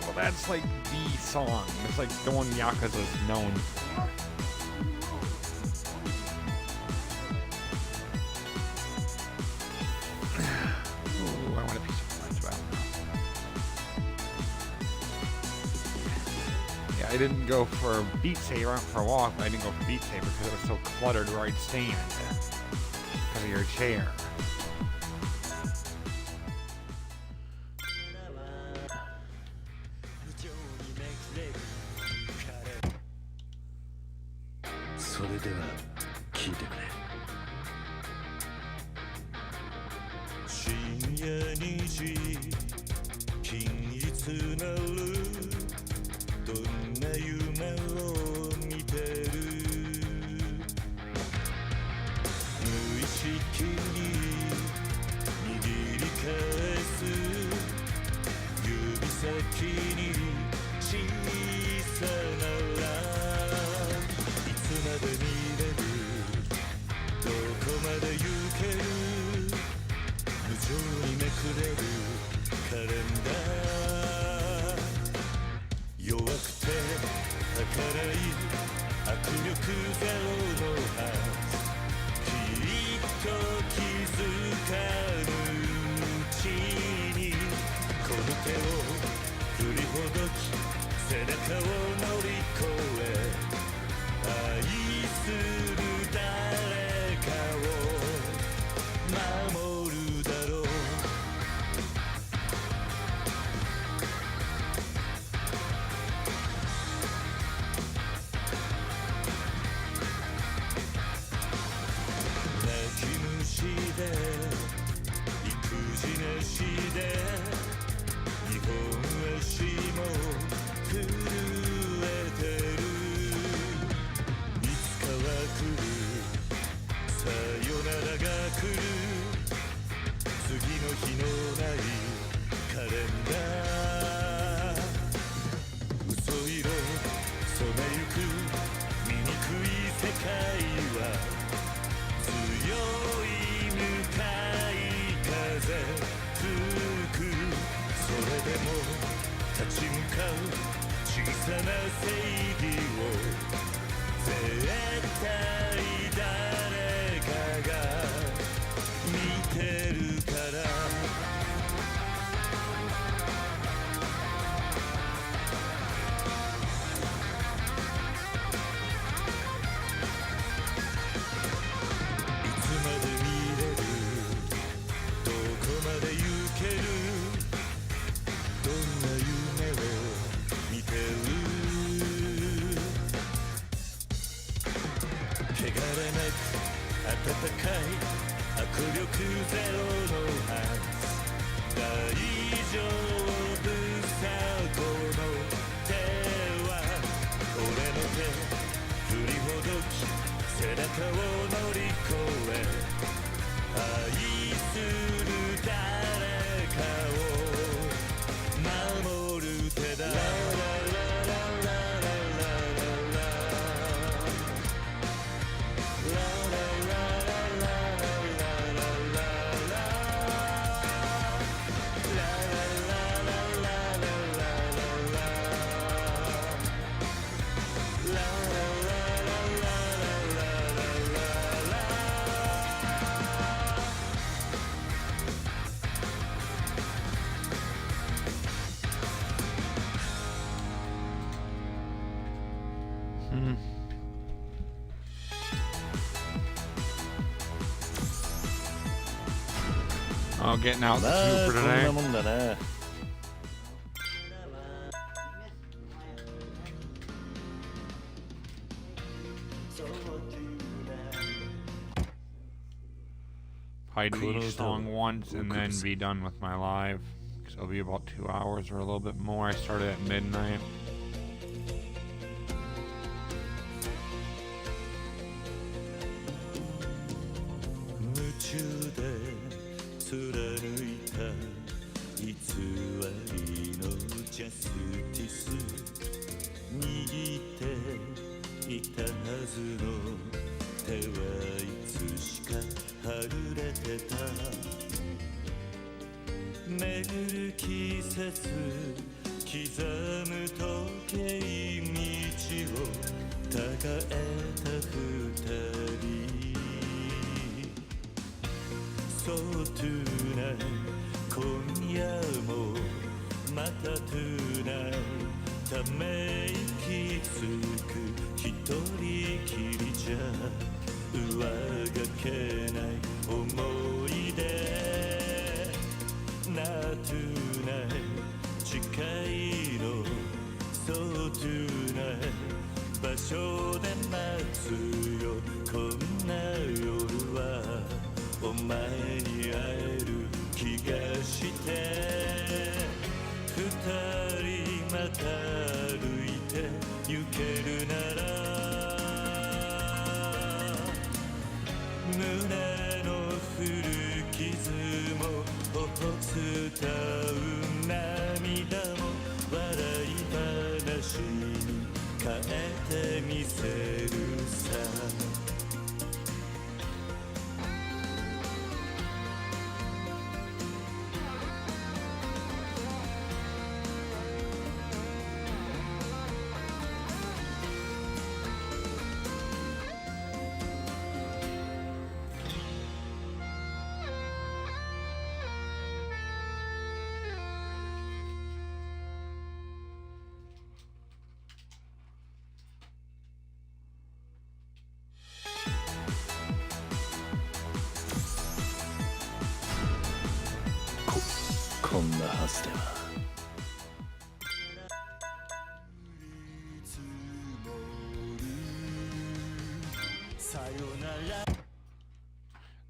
Well, that's like the song. It's like the one Yakuza's known for. Ooh, I want a piece of SpongeBob. Yeah, I didn't go for Beat Saber. I went for a walk, but I didn't go for Beat Saber because it was so cluttered where I'd stand because of your chair. 乗り越え愛する誰かを守る手だOh, getting out the two for today. こんなもんだな。I'd do each song once and then be done with my live. So it'll be about 2 hours or a little bit more. I started at midnight.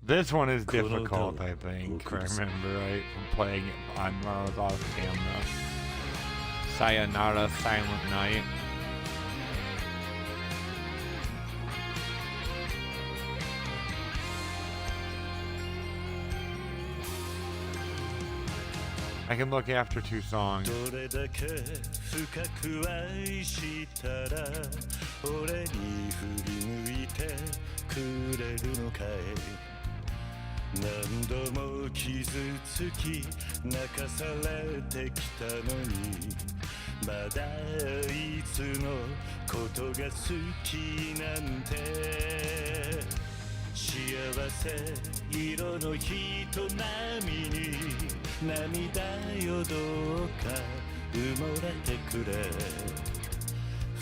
This one is difficult, I think, if I remember right, from playing it on when I was off camera. Sayonara, Silent Night. I can look after 2 songs. どれだけ深く愛したら俺に振り向いてくれるのかい何度も傷つき泣かされてきたのにまだいつのことが好きなんて幸せ色の人並みに涙よどうか埋もれてくれ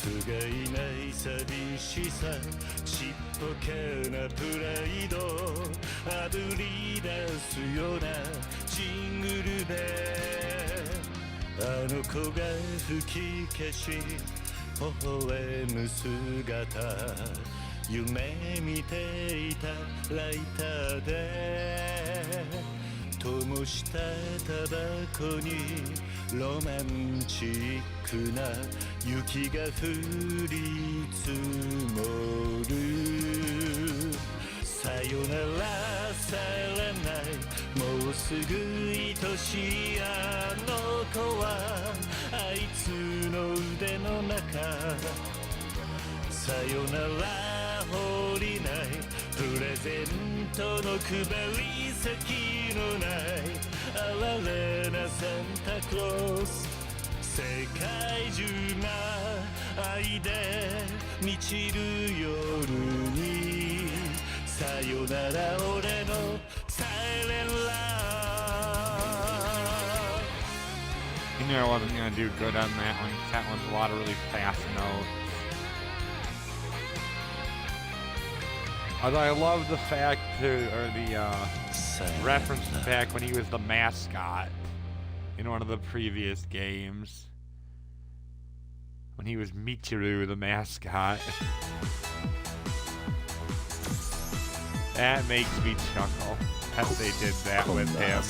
不甲斐ない寂しさちっぽけなプライドあぶり出すようなジングルであの子が吹き消し微笑む姿夢見ていたライターで灯したタバコにロマンチックな雪が降り積もるさよならさらないもうすぐ愛しいあの子はあいつの腕の中さよなら降りないプレゼントの配り先のない哀れなサンタクロース世界中が愛で満ちる夜にさよなら俺のサイレンラー You knew I wasn't gonna do good on that one. That one's a lot of really fast notes. Although I love the fact reference to back when he was the mascot in one of the previous games. When he was Michiru, the mascot. That makes me chuckle that they did that with him.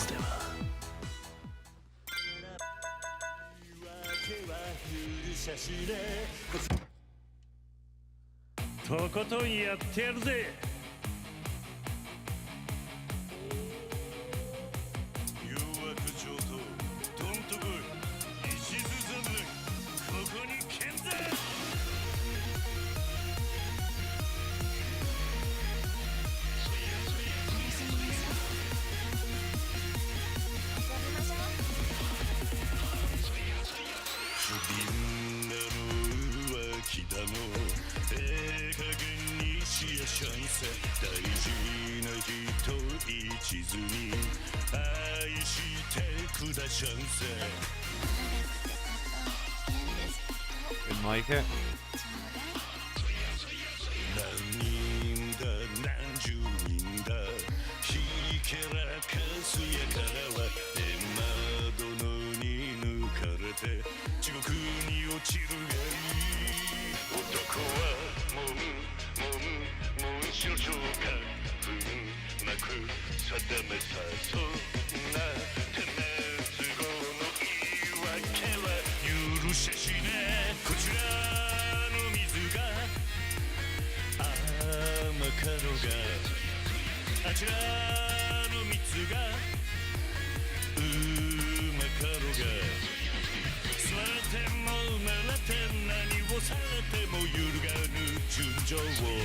Didn't like it?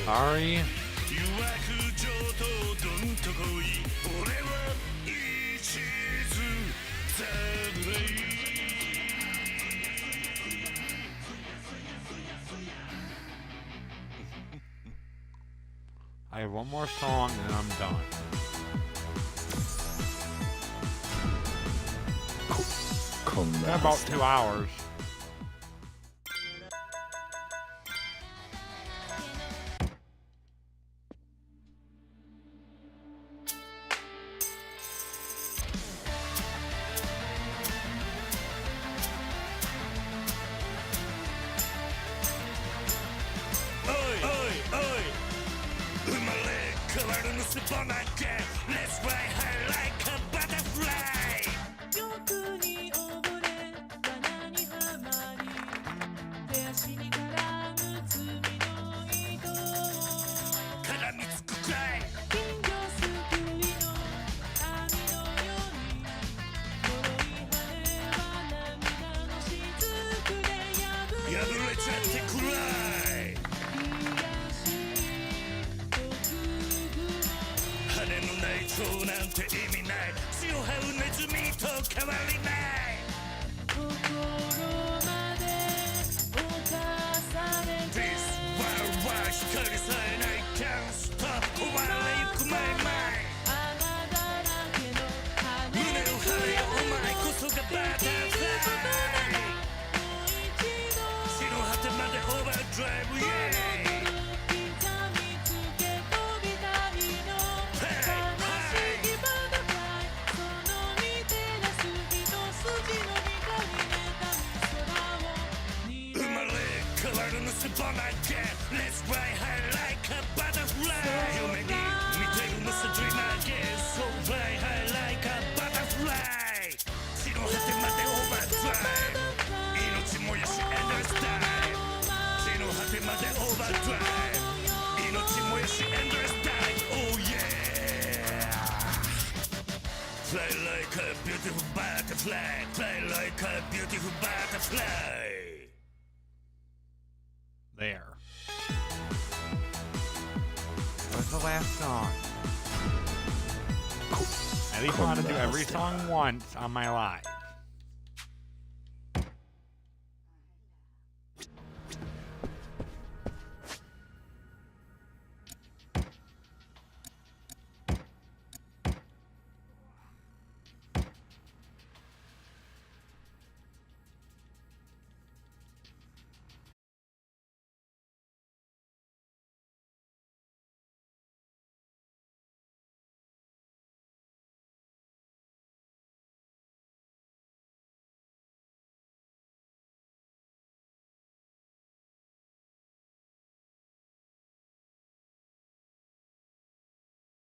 Sorry. I have one more song and I'm done. About 2 hours. Let's fly high like a butterfly. 夢に見てるのさ Dream again So fly high like a butterfly like a beautiful butterfly. Fly like a beautiful butterfly. There. That was the last song. At least I want to do every song once on my live.